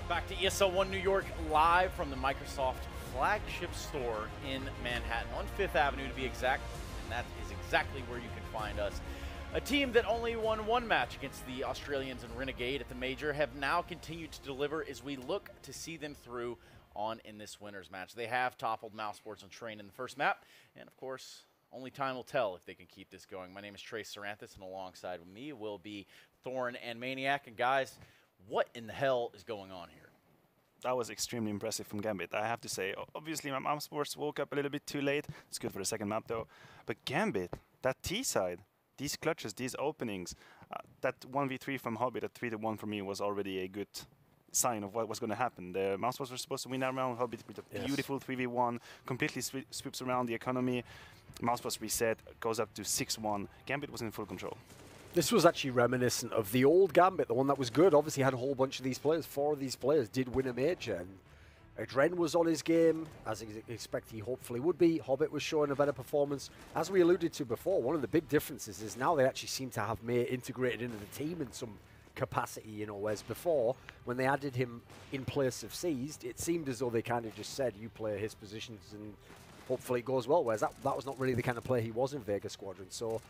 Back to ESL One New York, live from the Microsoft flagship store in Manhattan, on 5th Avenue to be exact, and that is exactly where you can find us. A team that only won one match against the Australians and Renegade at the Major have now continued to deliver as we look to see them through on in this winner's match. They have toppled mousesports on Train in the first map, and of course, only time will tell if they can keep this going. My name is Trace Saranthus, and alongside with me will be Thorn and Maniac. And guys, what in the hell is going on here? That was extremely impressive from Gambit, I have to say. Obviously, my mousesports woke up a little bit too late. It's good for the second map, though. But Gambit, that T side, these clutches, these openings, that 1v3 from Hobbit, that 3-1 for me was already a good sign of what was going to happen. The mousesports were supposed to win that round. Hobbit with a beautiful 3v1, completely sweeps around the economy. Mousesports reset, goes up to 6-1. Gambit was in full control. This was actually reminiscent of the old Gambit, the one that was good. Obviously had a whole bunch of these players. 4 of these players did win a major. And Adren was on his game, as I expect he hopefully would be. Hobbit was showing a better performance. As we alluded to before, one of the big differences is now they actually seem to have May integrated into the team in some capacity, you know, whereas before, when they added him in place of Seized, it seemed as though they kind of just said, you play his positions and hopefully it goes well, whereas that was not really the kind of player he was in Vega Squadron. So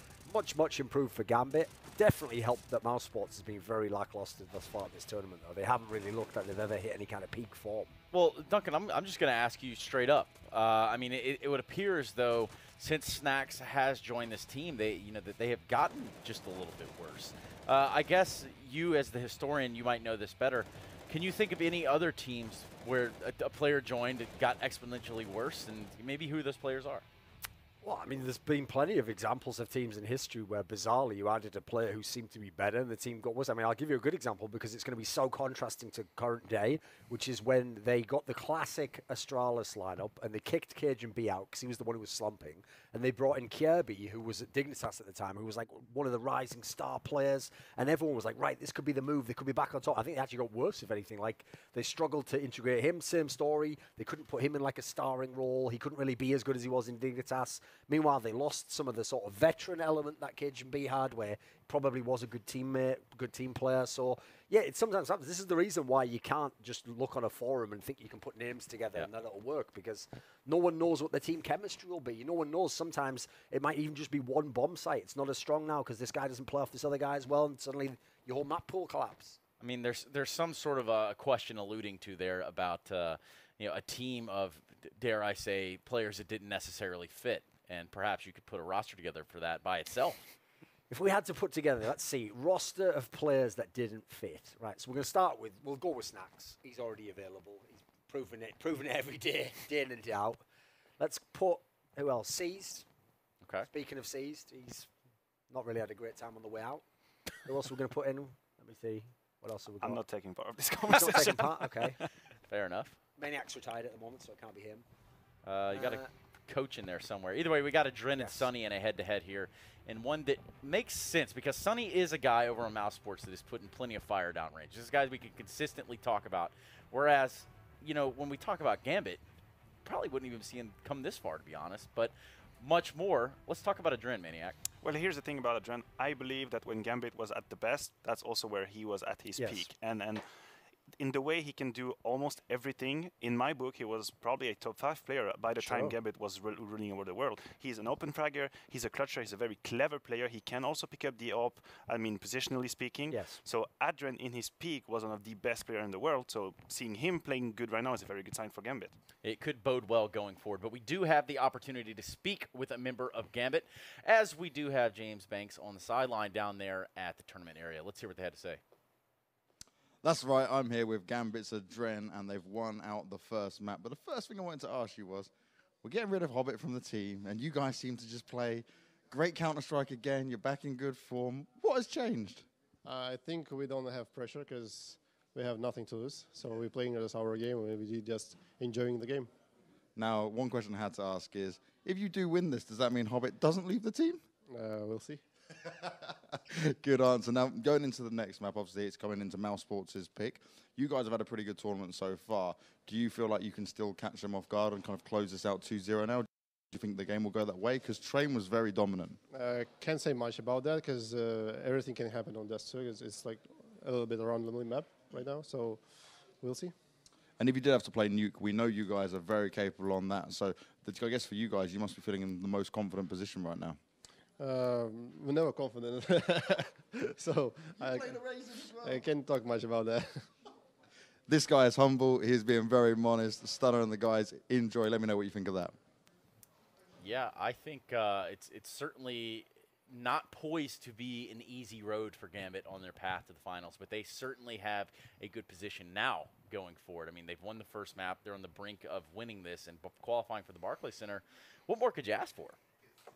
much improved for Gambit. Definitely helped that mousesports has been very lackluster thus far at this tournament, though. They haven't really looked like they've ever hit any kind of peak form. Well, Duncan, I'm just going to ask you straight up. I mean, it would appear as though since Snacks has joined this team, that they have gotten just a little bit worse. I guess you, as the historian, you might know this better. Can you think of any other teams where a player joined, it got exponentially worse, and maybe who those players are? Well, I mean, there's been plenty of examples of teams in history where, bizarrely, you added a player who seemed to be better and the team got worse. I mean, I'll give you a good example because it's going to be so contrasting to current day, which is when they got the classic Astralis lineup and they kicked Cajun B out because he was the one who was slumping, and they brought in Kirby, who was at Dignitas at the time, who was like one of the rising star players, and everyone was like, right, this could be the move. They could be back on top. I think they actually got worse, if anything. Like, they struggled to integrate him. Same story. They couldn't put him in like a starring role. He couldn't really be as good as he was in Dignitas. Meanwhile, they lost some of the sort of veteran element that Cajun B had, where he probably was a good teammate, good team player. So, yeah, it sometimes happens. This is the reason why you can't just look on a forum and think you can put names together and that it'll work, because no one knows what the team chemistry will be. No one knows. Sometimes it might even just be one bomb site. It's not as strong now because this guy doesn't play off this other guy as well, and suddenly your whole map pool collapse. I mean, there's some sort of a question alluding to there about a team of, dare I say, players that didn't necessarily fit. And perhaps you could put a roster together for that by itself. If we had to put together, let's see, roster of players that didn't fit. Right, so we're going to start with, we'll go with Snacks. He's already available. He's proven it every day, day in and day out. Let's put, who else? Seized. Okay. Speaking of Seized, he's not really had a great time on the way out. Who else are we going to put in? Let me see. What else have we got? I'm not taking part of this He's conversation. not taking part? Okay. Fair enough. Maniac's retired at the moment, so it can't be him. You got a coach in there somewhere. Either way, we got Adren and Sunny in a head-to-head here, and one that makes sense because Sunny is a guy over on mousesports that is putting plenty of fire downrange. This is guys we can consistently talk about. Whereas, when we talk about Gambit, probably wouldn't even see him come this far, to be honest. But much more. Let's talk about Adren, Maniac. Well, here's the thing about Adren. I believe that when Gambit was at the best, that's also where he was at his peak. And in the way he can do almost everything, in my book, he was probably a top 5 player by the time Gambit was ruling over the world. He's an open fragger, he's a clutcher, he's a very clever player. He can also pick up the op, I mean, positionally speaking. Yes. So Adren, in his peak, was one of the best players in the world. So seeing him playing good right now is a very good sign for Gambit. It could bode well going forward, but we do have the opportunity to speak with a member of Gambit, as we do have James Banks on the sideline down there at the tournament area. Let's hear what they had to say. That's right, I'm here with Gambit's Adren, and they've won out the first map. But the first thing I wanted to ask you was, we're getting rid of Hobbit from the team, and you guys seem to just play great Counter-Strike again. You're back in good form. What has changed? I think we don't have pressure because we have nothing to lose. So we're playing as our game, and we're just enjoying the game. Now, one question I had to ask is, if you do win this, does that mean Hobbit doesn't leave the team? We'll see. Good answer. Now, going into the next map, obviously, it's coming into mousesports' pick. You guys have had a pretty good tournament so far. Do you feel like you can still catch them off guard and kind of close this out 2-0 now? Do you think the game will go that way? Because Train was very dominant. Can't say much about that because everything can happen on Dust2. It's like a little bit a randomly map right now. So we'll see. And if you did have to play Nuke, we know you guys are very capable on that. So I guess for you guys, you must be feeling in the most confident position right now. We're never confident. So I can't talk much about that. This guy is humble. He's being very modest. Stunner and the guys enjoy. Let me know what you think of that. Yeah, I think it's certainly not poised to be an easy road for Gambit on their path to the finals, but they certainly have a good position now going forward. I mean, they've won the first map. They're on the brink of winning this and qualifying for the Barclays Center. What more could you ask for?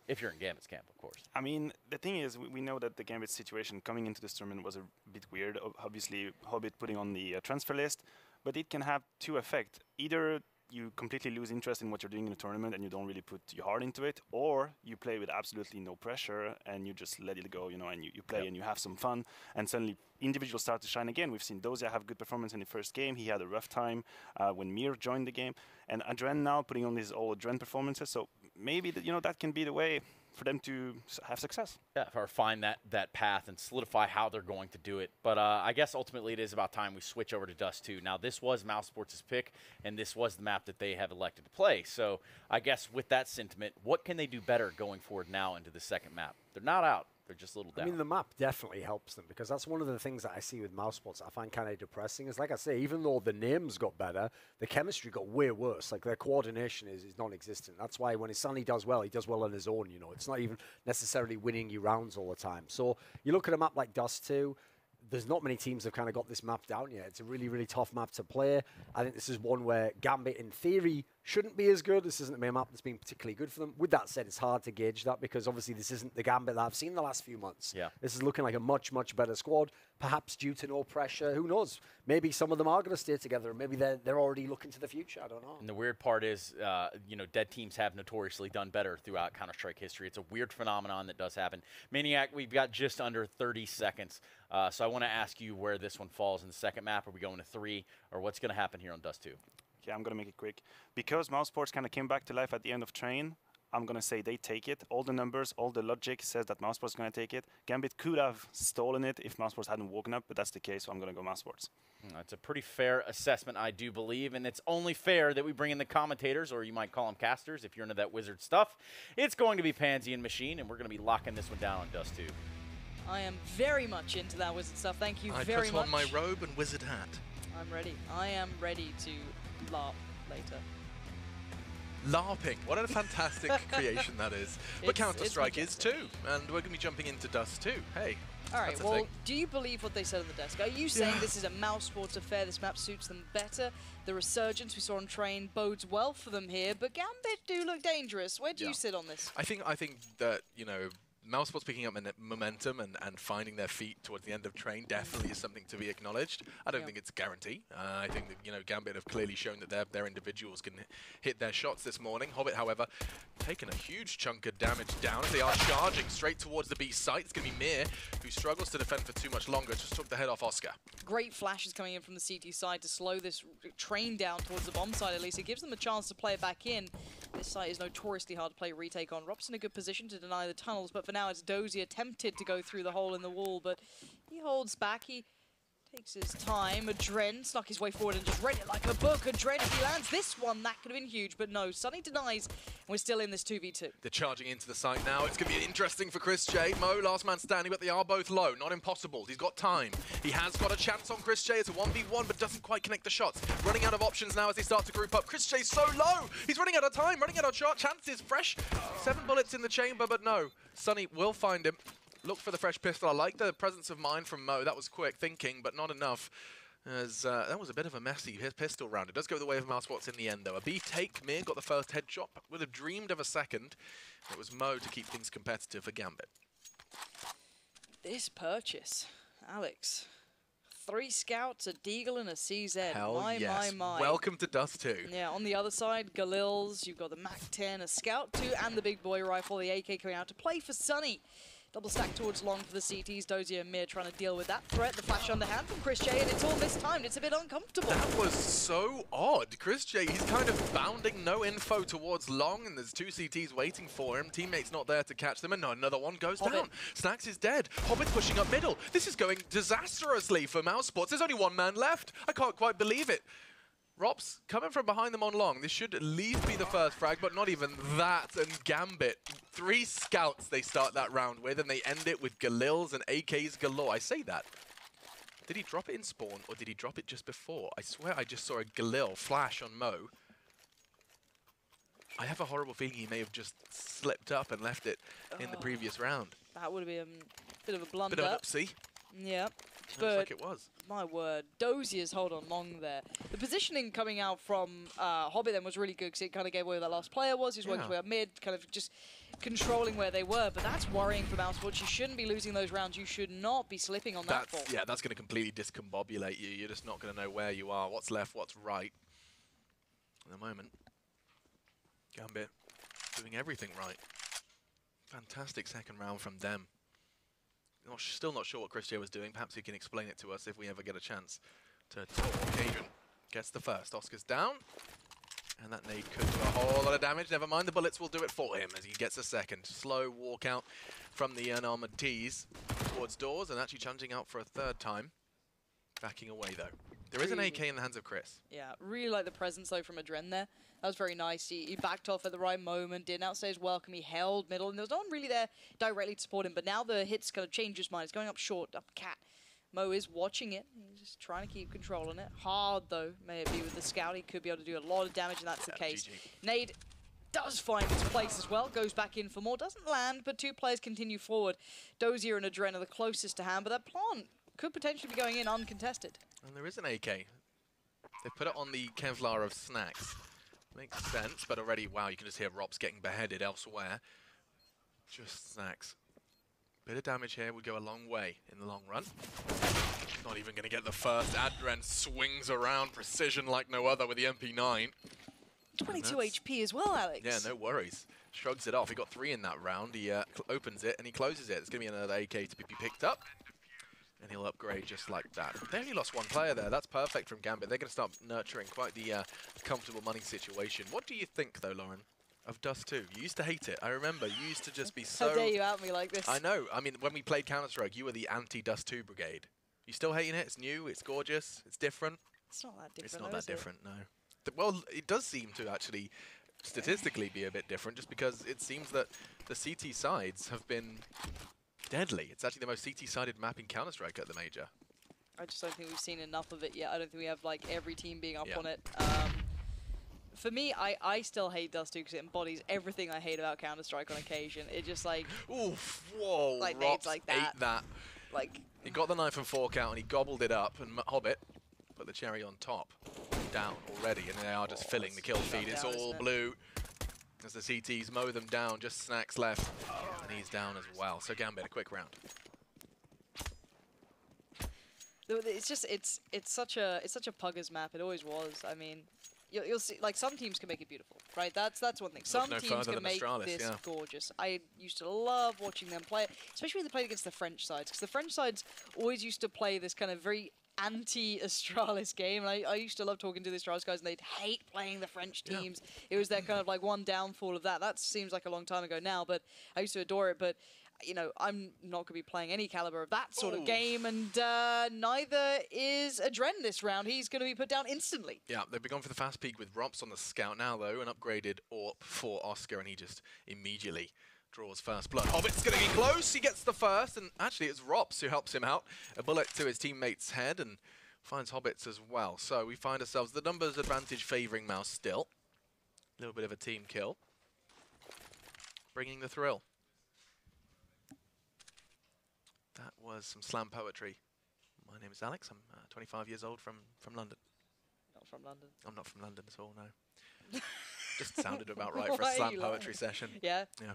If you're in Gambit's camp, of course. I mean, the thing is, we know that the Gambit situation coming into this tournament was a bit weird. Obviously, Hobbit putting on the transfer list, but it can have two effects. Either you completely lose interest in what you're doing in the tournament and you don't really put your heart into it, or you play with absolutely no pressure and you just let it go, you know, and you play and you have some fun, and suddenly individuals start to shine again. We've seen Dozia have good performance in the first game. He had a rough time when Mir joined the game, and Adren now putting on his all Adren performances. So maybe that can be the way for them to have success. Yeah, or find that path and solidify how they're going to do it. But I guess ultimately it is about time we switch over to Dust2. Now, this was mousesports' pick, and this was the map that they have elected to play. So I guess with that sentiment, what can they do better going forward now into the second map? They're not out. They're just a little down. I mean, the map definitely helps them, because that's one of the things that I see with mousesports I find kind of depressing. Is like I say, even though the names got better, the chemistry got way worse. Like, their coordination is non-existent. That's why when Sunny does well, he does well on his own, you know. It's not even necessarily winning you rounds all the time. So you look at a map like Dust2, there's not many teams have kind of got this map down yet. It's a really, really tough map to play. I think this is one where Gambit, in theory, shouldn't be as good. This isn't a map that's been particularly good for them. With that said, it's hard to gauge that, because obviously this isn't the Gambit that I've seen the last few months. Yeah. This is looking like a much, much better squad, perhaps due to no pressure. Who knows? Maybe some of them are going to stay together, and maybe they're already looking to the future. I don't know. And the weird part is, dead teams have notoriously done better throughout Counter-Strike history. It's a weird phenomenon that does happen. Maniac, we've got just under 30 seconds. So I want to ask you where this one falls in the second map. Are we going to 3, or what's going to happen here on Dust2? Yeah, I'm going to make it quick. Because mousesports kind of came back to life at the end of Train, I'm going to say they take it. All the numbers, all the logic says that mousesports is going to take it. Gambit could have stolen it if mousesports hadn't woken up, but that's the case, so I'm going to go mousesports. That's a pretty fair assessment, I do believe, and it's only fair that we bring in the commentators, or you might call them casters if you're into that wizard stuff. It's going to be Pansy and Machine, and we're going to be locking this one down on Dust2. I am very much into that wizard stuff. Thank you very much. I put on my robe and wizard hat. I'm ready. I am ready to LARP later. LARPing. What a fantastic creation that is. But Counter-Strike is too. And we're going to be jumping into Dust2. Hey. All right, well, do you believe what they said on the desk? Are you saying this is a mousesports affair, this map suits them better? The resurgence we saw on Train bodes well for them here, but Gambit do look dangerous. Where do you sit on this? I think that, mousesports picking up momentum and finding their feet towards the end of Train definitely is something to be acknowledged. I don't think it's a guarantee. I think that, Gambit have clearly shown that their individuals can hit their shots this morning. Hobbit, however, taking a huge chunk of damage down as they are charging straight towards the B site. It's going to be Mir, who struggles to defend for too much longer. Just took the head off Oscar. Great flashes coming in from the CT side to slow this Train down towards the bomb side, at least. It gives them a chance to play it back in. This site is notoriously hard to play retake on. Rob's in a good position to deny the tunnels, but for now it's Dozy attempted to go through the hole in the wall, but he holds back. He takes his time. Adren snuck his way forward and just read it like a book. Adren, if he lands this one, that could have been huge, but no. Sunny denies, and we're still in this 2v2. They're charging into the site now. It's going to be interesting for Chris J. Mo, last man standing, but they are both low. Not impossible. He's got time. He has got a chance on Chris J. It's a 1v1, but doesn't quite connect the shots. Running out of options now as they start to group up. Chris J's so low. He's running out of time, running out of shot chances. Fresh. 7 bullets in the chamber, but no. Sunny will find him. Look for the fresh pistol. I like the presence of mind from Mo. That was quick thinking, but not enough. As that was a bit of a messy pistol round. It does go the way of mousesports in the end, though. A B take. Mir got the first headshot. Would have dreamed of a second. It was Mo to keep things competitive for Gambit. This purchase, Alex. 3 scouts, a Deagle, and a CZ. Hell yes. My. Welcome to Dust2. Yeah, on the other side, Galil's. You've got the MAC-10, a Scout 2, and the big boy rifle, the AK coming out to play for Sunny. Double stack towards long for the CTs. Dozier and Mir trying to deal with that threat. The flash underhand from Chris J, and it's all mistimed. It's a bit uncomfortable. That was so odd. Chris J, he's kind of bounding, no info towards long, and there's two CTs waiting for him. Teammates not there to catch them, and another one goes down. Snacks is dead. Hobbit pushing up middle. This is going disastrously for mousesports. There's only one man left. I can't quite believe it. Rops coming from behind them on long. This should at least be the first frag, but not even that. And Gambit, 3 scouts they start that round with, and they end it with Galils and AKs galore. I say that. Did he drop it in spawn, or did he drop it just before? I swear I just saw a Galil flash on Mo. I have a horrible feeling he may have just slipped up and left it in the previous round. That would be a bit of a blunder. Bit of an upsie. Yeah. Looks like it was. My word, Dozier's hold on long there. The positioning coming out from Hobbit then was really good because it kind of gave away where the last player was. He's working his way up mid, kind of just controlling where they were. But that's worrying for mousesports. You shouldn't be losing those rounds. You should not be slipping on that ball. Yeah, that's going to completely discombobulate you. You're just not going to know where you are, what's left, what's right. At the moment, Gambit doing everything right. Fantastic second round from them. Still not sure what Chris J was doing. Perhaps he can explain it to us if we ever get a chance to talk. Adrian gets the first. Oscar's down. And that nade could do a whole lot of damage. Never mind, the bullets will do it for him as he gets a second. Slow walkout from the unarmored T's towards doors and actually challenging out for a third time. Backing away, though. There is an AK in the hands of Chris. Yeah, really like the presence, though, from Adren there. That was very nice. He backed off at the right moment, didn't outstay his welcome. He held middle, and there was no one really there directly to support him. But now the hits kind of change his mind. It's going up short, up cat. Mo is watching it. He's just trying to keep control on it. Hard, though, may it be with the scout. He could be able to do a lot of damage, and that's the case. GG. Nade does find its place as well. Goes back in for more. Doesn't land, but 2 players continue forward. Dozier and Adren are the closest to hand, but that plant could potentially be going in uncontested. And there is an AK. They put it on the Kevlar of Snacks. Makes sense, but already, wow, you can just hear Rops getting beheaded elsewhere. Just Snacks. Bit of damage here would go a long way in the long run. Not even going to get the first. Adren swings around, precision like no other with the MP9. 22 HP as well, Alex. Yeah, no worries. Shrugs it off. He got 3 in that round. He opens it and he closes it. There's going to be another AK to be picked up. And he'll upgrade just like that. They only lost 1 player there. That's perfect from Gambit. They're going to start nurturing quite the comfortable money situation. What do you think, though, Lauren, of Dust2? You used to hate it. I remember. You used to just be so... How dare you out me like this? I know. I mean, when we played Counter-Strike, you were the anti-Dust2 brigade. You still hating it? It's new, it's gorgeous, it's different. It's not that different, It's not that different, no. Well, it does seem to actually statistically be a bit different just because it seems that the CT sides have been... deadly. It's actually the most CT-sided map in Counter-Strike at the major. I just don't think we've seen enough of it yet. I don't think we have like every team being up on it. For me, I still hate Dust2 because it embodies everything I hate about Counter-Strike on occasion. It just like... Oof, whoa, like Rops like that. ate that. Like... He got the knife and fork out and he gobbled it up, and Hobbit put the cherry on top. Down already, and they are just filling the kill feed. It's all blue. As the CTs mow them down, just Snacks left, and he's down as well. So Gambit, a quick round. It's just it's such a puggers map. It always was. I mean, you'll see like some teams can make it beautiful, right? That's one thing. Some teams can make this gorgeous. I used to love watching them play it, especially when they played against the French sides, because the French sides always used to play this kind of very anti-Astralis game. And I used to love talking to the Astralis guys, and they'd hate playing the French teams. It was their kind of like one downfall of that. That seems like a long time ago now, but I used to adore it. But you know, I'm not going to be playing any caliber of that sort of game, and neither is Adren this round. He's going to be put down instantly. Yeah, they've been going for the fast peak with Rops on the scout now, though, an upgraded AWP for Oscar, and he just immediately draws first blood. Hobbit's going to get close. He gets the first, and actually it's Rops who helps him out. A bullet to his teammate's head, and finds Hobbits as well. So we find ourselves the numbers advantage favouring Mouse still. A little bit of a team kill. Bringing the thrill. That was some slam poetry. My name is Alex. I'm 25 years old from London. Not from London? I'm not from London at all, no. Just sounded about right for a slam poetry session. Yeah? Yeah.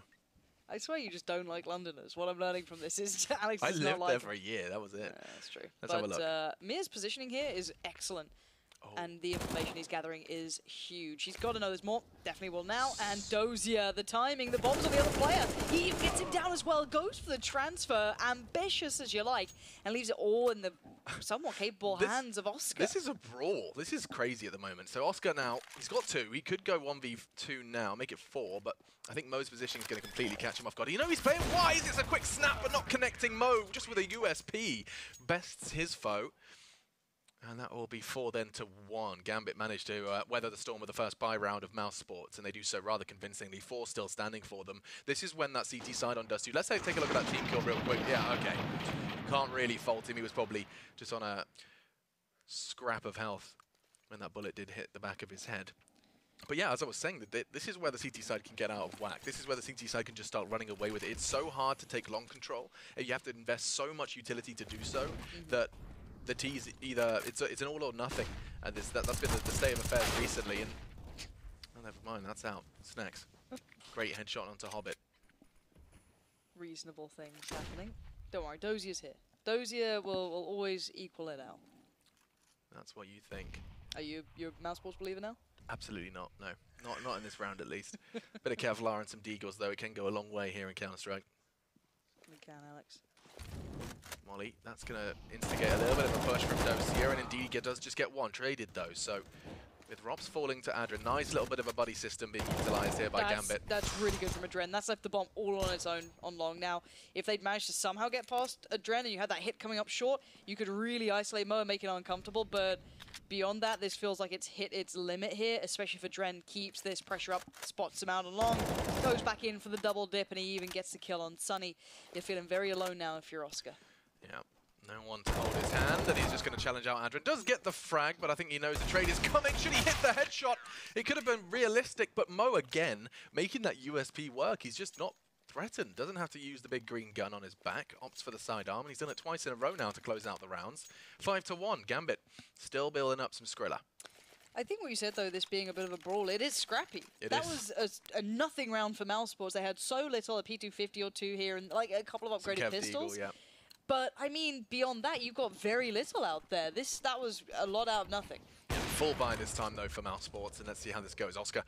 I swear you just don't like Londoners. What I'm learning from this is Alex does not like... I lived there for a year. That was it. Yeah, that's true. Let's have a look. Mir's positioning here is excellent. And the information he's gathering is huge. He's got to know there's more. Definitely will now. And Dozier, the timing, the bomb's on the other player. He gets him down as well. Goes for the transfer, ambitious as you like, and leaves it all in the somewhat capable hands of Oscar. This is a brawl. This is crazy at the moment. So Oscar now, he's got 2. He could go 1v2 now, make it 4, but I think Mo's position is going to completely catch him off guard. You know he's playing wise. It's a quick snap, but not connecting Mo, just with a USP. Bests his foe. And that will be 4 then to 1. Gambit managed to weather the storm with the first buy round of mousesports, and they do so rather convincingly. 4 still standing for them. This is when that CT side on Dust2. Let's take a look at that team kill real quick. Yeah, okay. Can't really fault him. He was probably just on a scrap of health when that bullet did hit the back of his head. But yeah, as I was saying, this is where the CT side can get out of whack. This is where the CT side can just start running away with it. It's so hard to take long control. You have to invest so much utility to do so that the T's either it's an all or nothing, and that's been the state of affairs recently. And oh, never mind, that's out. Snacks, great headshot onto Hobbit. Reasonable things happening. Don't worry, Dozier's here. Dozier will always equal it out. That's what you think. Are you a mousesports believer now? Absolutely not. No, not in this round at least. Bit of Kevlar and some Deagles though. It can go a long way here in Counter-Strike. We can, Alex. Molly, that's going to instigate a little bit of a push from Dozier, and indeed he does just get 1 traded though. So with Robs falling to Adren, nice little bit of a buddy system being utilised here by Gambit. That's really good from Adren. That's left the bomb all on its own on long. Now, if they'd managed to somehow get past Adren and you had that hit coming up short, you could really isolate Mo and make it uncomfortable. But beyond that, this feels like it's hit its limit here, especially if Adren keeps this pressure up, spots him out on long, goes back in for the double dip, and he even gets the kill on Sunny. You're feeling very alone now if you're Oscar. Yeah, no one to hold his hand, and he's just going to challenge out Adren. Does get the frag, but I think he knows the trade is coming. Should he hit the headshot? It could have been realistic, but Mo again making that USP work. He's just not threatened. Doesn't have to use the big green gun on his back. Opts for the sidearm, and he's done it twice in a row now to close out the rounds. 5 to 1. Gambit still building up some Skrilla. I think what you said, though, this being a bit of a brawl, it is scrappy. That was a nothing round for mousesports. They had so little, a P250 or 2 here, and like a couple of upgraded pistols. Eagle, yeah. But, I mean, beyond that, you've got very little out there. That was a lot out of nothing. Yeah, full buy this time, though, for mousesports, and let's see how this goes. Oscar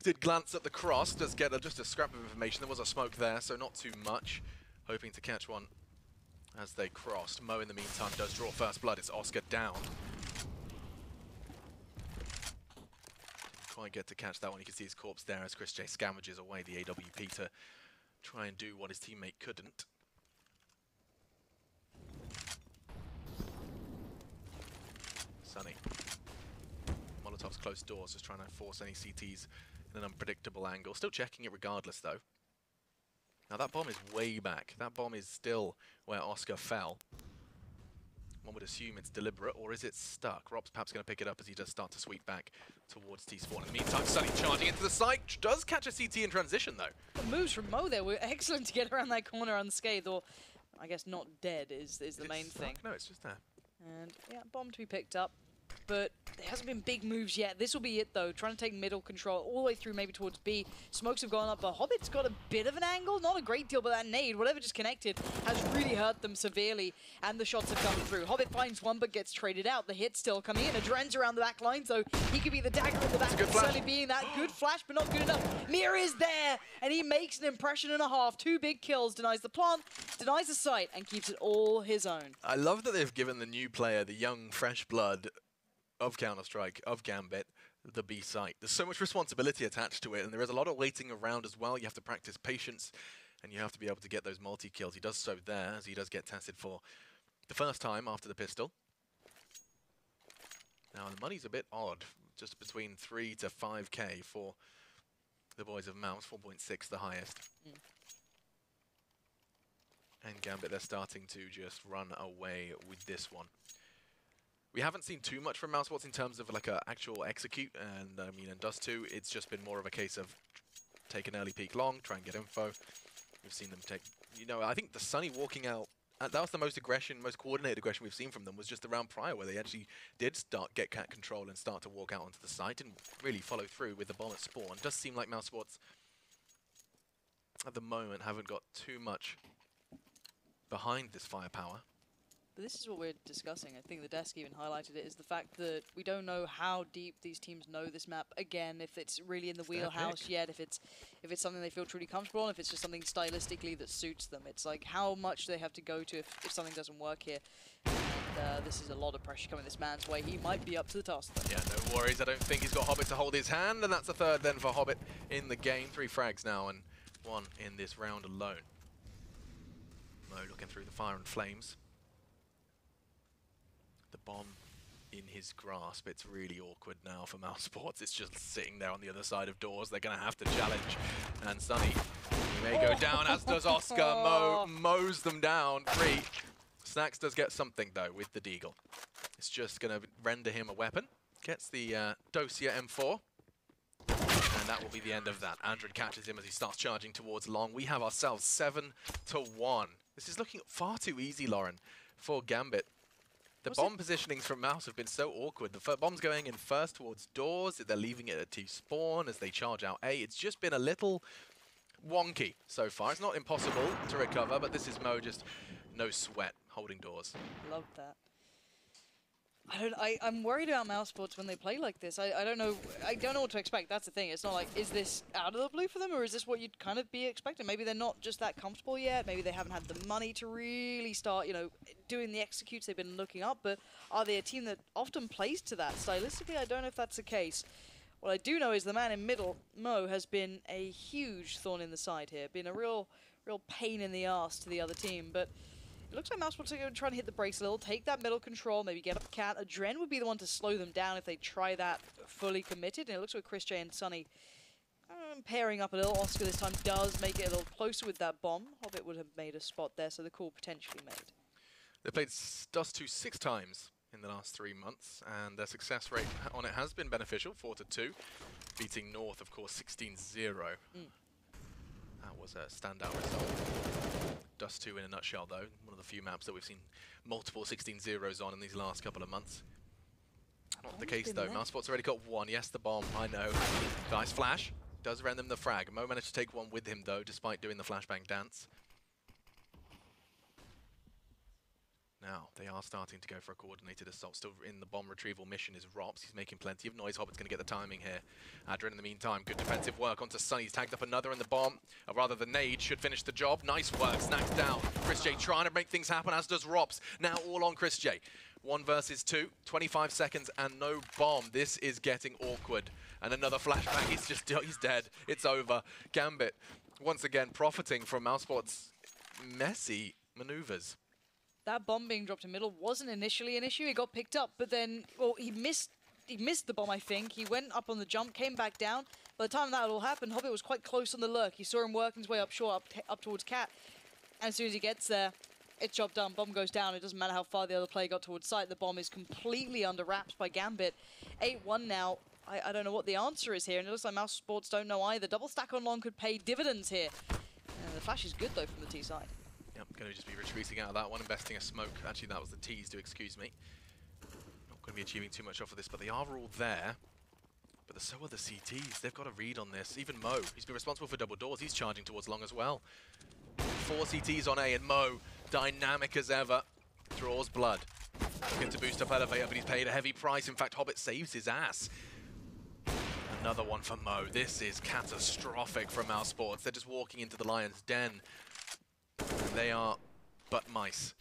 did glance at the cross, does get just a scrap of information. There was a smoke there, so not too much. Hoping to catch one as they crossed. Mo, in the meantime, does draw first blood. It's Oscar down. Didn't quite get to catch that one. You can see his corpse there as Chris J scavages away the AWP to try and do what his teammate couldn't. Sunny. Molotov's closed doors, just trying to force any CTs in an unpredictable angle. Still checking it regardless, though. Now, that bomb is way back. That bomb is still where Oscar fell. One would assume it's deliberate, or is it stuck? Rob's perhaps going to pick it up as he does start to sweep back towards T-Spawn. In the meantime, Sunny charging into the site. Does catch a CT in transition, though. The moves from Mo there were excellent to get around that corner unscathed, or I guess not dead is the main thing. No, it's just there. And yeah, bomb to be picked up, but there hasn't been big moves yet. This will be it though, trying to take middle control all the way through maybe towards B. Smokes have gone up, but Hobbit's got a bit of an angle, not a great deal, but that nade, whatever just connected, has really hurt them severely, and the shots have come through. Hobbit finds one but gets traded out. The hit's still coming in. Adren's around the back line, so he could be the dagger in the back. Certainly being that good flash, but not good enough. Mir is there, and he makes an impression and a half. 2 big kills, denies the plant, denies the site, and keeps it all his own. I love that they've given the new player, the young, fresh blood of Counter-Strike, of Gambit, the B site. There's so much responsibility attached to it, and there is a lot of waiting around as well. You have to practice patience, and you have to be able to get those multi-kills. He does so there, as he does get tested for the first time after the pistol. Now, the money's a bit odd, just between 3 to 5k for the boys of Mouse, 4.6 the highest. And Gambit, they're starting to just run away with this one. We haven't seen too much from mousesports in terms of like a actual execute, and I mean in Dust2, it's just been more of a case of take an early peek long, try and get info. We've seen them take, you know, I think the Sunny walking out, that was the most aggression, most coordinated aggression we've seen from them, was just the round prior where they actually did get cat control and start to walk out onto the site and really follow through with the bomb at spawn. It does seem like mousesports at the moment haven't got too much behind this firepower. But this is what we're discussing. I think the desk even highlighted it, is the fact that we don't know how deep these teams know this map. Again, if it's really in the wheelhouse yet, if it's something they feel truly comfortable on, if it's just something stylistically that suits them. It's like how much they have to go to if something doesn't work here. And this is a lot of pressure coming this man's way. He might be up to the task, though. Yeah, no worries. I don't think he's got Hobbit to hold his hand, and that's a third then for Hobbit in the game. 3 frags now and 1 in this round alone. Mo looking through the fire and flames. The bomb in his grasp. It's really awkward now for mousesports. It's just sitting there on the other side of doors. They're going to have to challenge. And Sunny, he may go down, as does Oscar. Mo mows them down. 3. Snax does get something, though, with the Deagle. It's just going to render him a weapon. Gets the Dosia M4. And that will be the end of that. Andred catches him as he starts charging towards long. We have ourselves 7-1. This is looking far too easy, Lauren, for Gambit. The bomb positionings from Mouse have been so awkward. The bomb's going in first towards doors. They're leaving it at T-spawn as they charge out A. It's just been a little wonky so far. It's not impossible to recover, but this is Mo just no sweat holding doors. Love that. I'm worried about mousesports when they play like this. I don't know what to expect. That's the thing. It's not like, is this out of the blue for them, or is this what you'd kind of be expecting? Maybe they're not just that comfortable yet. Maybe they haven't had the money to really start, doing the executes they've been looking up. But are they a team that often plays to that? Stylistically, I don't know if that's the case. What I do know is the man in middle, Mo, has been a huge thorn in the side here. Been a real pain in the arse to the other team. But it looks like mousesports are going to try and hit the brakes a little, take that middle control, maybe get up Cat. Adren would be the one to slow them down if they try that fully committed. And it looks like Chris J and Sunny pairing up a little. Oscar this time does make it a little closer with that bomb. Hobbit would have made a spot there, so the call potentially made. They played Dust2 6 times in the last 3 months, and their success rate on it has been beneficial, 4-2, beating North, of course, 16-0. That was a standout result. Dust2 in a nutshell, though. One of the few maps that we've seen multiple 16-0s on in these last couple of months. Not the case, though. mousesports already got 1. Yes, the bomb, I know. Nice flash. Does render them the frag. Mo managed to take 1 with him, though, despite doing the flashbang dance. Now, they are starting to go for a coordinated assault. Still in the bomb retrieval mission is Rops. He's making plenty of noise. Hobbit's going to get the timing here. Adren, in the meantime, good defensive work onto Sunny. He's tagged up another, and the bomb, or rather the nade, should finish the job. Nice work. Snax down. Chris J trying to make things happen, as does Rops. Now all on Chris J. 1 versus 2. 25 seconds and no bomb. This is getting awkward. And another flashbang. He's dead. It's over. Gambit, once again, profiting from mousesports' messy maneuvers. That bomb being dropped in middle wasn't initially an issue. It got picked up, but then, well, he missed the bomb, I think. He went up on the jump, came back down. By the time that all happened, Hobbit was quite close on the lurk. You saw him working his way up short, up towards Cat. And as soon as he gets there, it's job done. Bomb goes down. It doesn't matter how far the other player got towards site. The bomb is completely under wraps by Gambit. 8-1 now. I don't know what the answer is here, and it looks like mousesports don't know either. Double stack on long could pay dividends here. And the flash is good, though, from the T side. Yep, going to just be retreating out of that one, investing a smoke. Actually, that was the T's, do excuse me. Not going to be achieving too much off of this, but they are all there. But so are the CTs. They've got a read on this. Even Mo, he's been responsible for double doors. He's charging towards long as well. 4 CTs on A, and Mo, dynamic as ever, draws blood. Looking to boost up elevator, but he's paid a heavy price. In fact, Hobbit saves his ass. Another one for Mo. This is catastrophic from mousesports. They're just walking into the lion's den. They are but mice.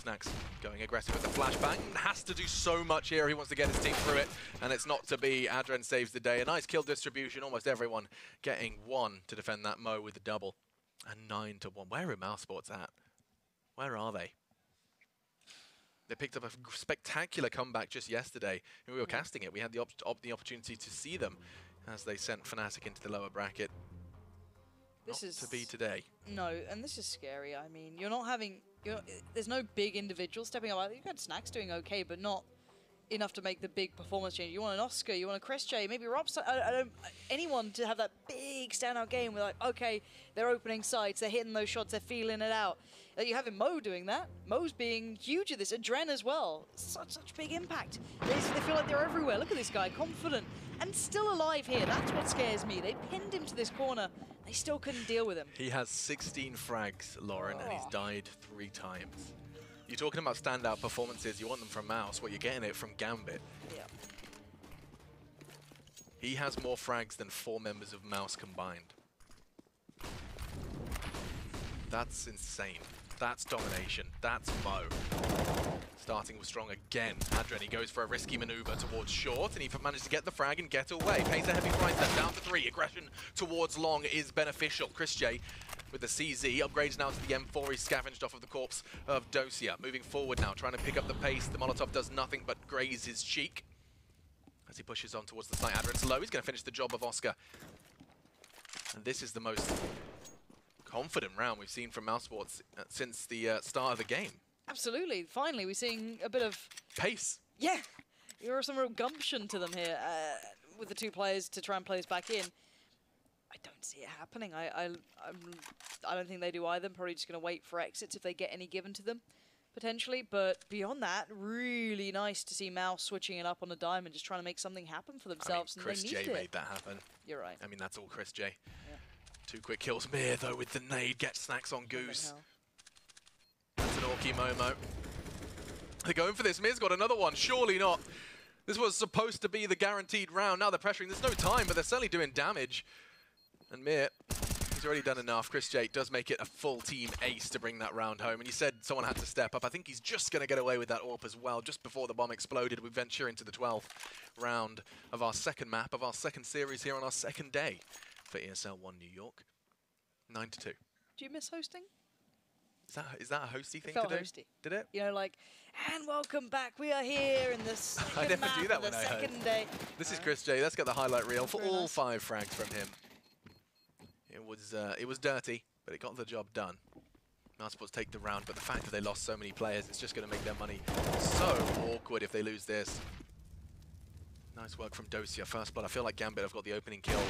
Snax going aggressive with the flashbang. Has to do so much here. He wants to get his team through it, and it's not to be. Adren saves the day. A nice kill distribution. Almost everyone getting 1 to defend that Mo with the double. And 9-1. Where are mousesports at? Where are they? They picked up a spectacular comeback just yesterday. And we were casting it. We had the opportunity to see them as they sent Fnatic into the lower bracket. This is to be today. No, and this is scary. I mean, you're not having... there's no big individual stepping up. You've got Snax doing okay, but not enough to make the big performance change. You want an Oscar, you want a Chris J, maybe Rob... anyone to have that big standout game where, like, okay, they're opening sights, they're hitting those shots, they're feeling it out. You have Mo doing that. Mo's being huge at this. Adren as well. Such big impact. They feel like they're everywhere. Look at this guy, confident and still alive here. That's what scares me. They pinned him to this corner. they still couldn't deal with him. He has 16 frags, Lauren, and he's died 3 times. You're talking about standout performances. You want them from Mouse. Well, you're getting it from Gambit. Yeah. He has more frags than 4 members of Mouse combined. That's insane. That's domination. That's Mo. Starting with strong again. Adren, he goes for a risky maneuver towards short, and he managed to get the frag and get away. Pays a heavy price then, down to 3. Aggression towards long is beneficial. Chris J with the CZ upgrades now to the M4. He's scavenged off of the corpse of Dosia. Moving forward now, trying to pick up the pace. The Molotov does nothing but graze his cheek as he pushes on towards the site. Adren's low. He's going to finish the job of Oscar. And this is the most confident round we've seen from mousesports since the start of the game. Absolutely. Finally, we're seeing a bit of pace. Yeah, there was some real gumption to them here with the 2 players to try and play us back in. I don't see it happening. I don't think they do either. Probably just going to wait for exits if they get any given to them, potentially. But beyond that, really nice to see Mouse switching it up on a dime and just trying to make something happen for themselves. I mean, Chris J made that happen. You're right. I mean, that's all Chris J. Yeah. 2 quick kills. Mir, though, with the nade, gets snacks on Goose. That's an Orky Momo. They're going for this. Mir's got another one. Surely not. This was supposed to be the guaranteed round. Now they're pressuring. There's no time, but they're certainly doing damage. And Mir, he's already done enough. Chris J does make it a full team ace to bring that round home. And you said someone had to step up. I think he's just going to get away with that AWP as well. Just before the bomb exploded, we venture into the 12th round of our second map, of our second series here on our second day for ESL One New York. 9-2. Do you miss hosting? Is that a hosty thing to do? Hosty. Did it? You know, like, and welcome back. We are here in the second I never map do that of when the I second day. This is Chris J. Let's get the highlight reel for all nice. 5 frags from him. It was dirty, but it got the job done. Mousesports take the round, but the fact that they lost so many players, it's just going to make their money so awkward if they lose this. Nice work from Dosia. First blood. I feel like Gambit have got the opening kill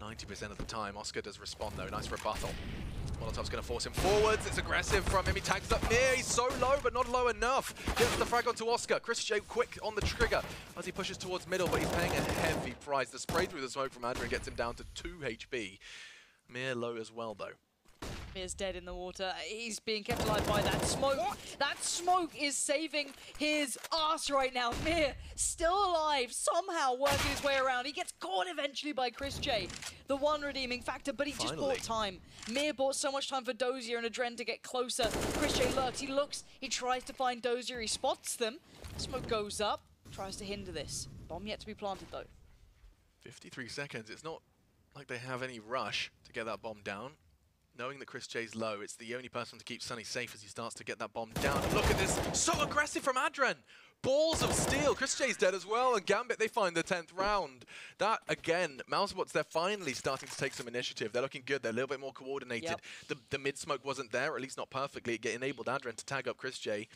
90% of the time. Oscar does respond though. Nice rebuttal. Molotov's going to force him forwards. It's aggressive from him. He tags up Mir. He's so low, but not low enough. Gets the frag onto Oscar. Chris J quick on the trigger as he pushes towards middle, but he's paying a heavy price. The spray through the smoke from Adrian gets him down to 2 HP. Mir low as well, though. Mir's dead in the water. He's being kept alive by that smoke. That smoke is saving his ass right now. Mir still alive, somehow working his way around. He gets caught eventually by Chris J. The one redeeming factor, but he just bought time. Mir bought so much time for Dozier and Adren to get closer. Chris J lurks, he looks, he tries to find Dozier, he spots them. Smoke goes up, tries to hinder this. Bomb yet to be planted though. 53 seconds. It's not like they have any rush to get that bomb down. Knowing that Chris J's low, it's the only person to keep Sunny safe as he starts to get that bomb down. And look at this, so aggressive from Adren. Balls of steel. Chris J's dead as well, and Gambit, they find the 10th round. That, again, mousesports, they're finally starting to take some initiative. They're looking good. They're a little bit more coordinated. Yep. The mid-smoke wasn't there, or at least not perfectly. It enabled Adren to tag up Chris J.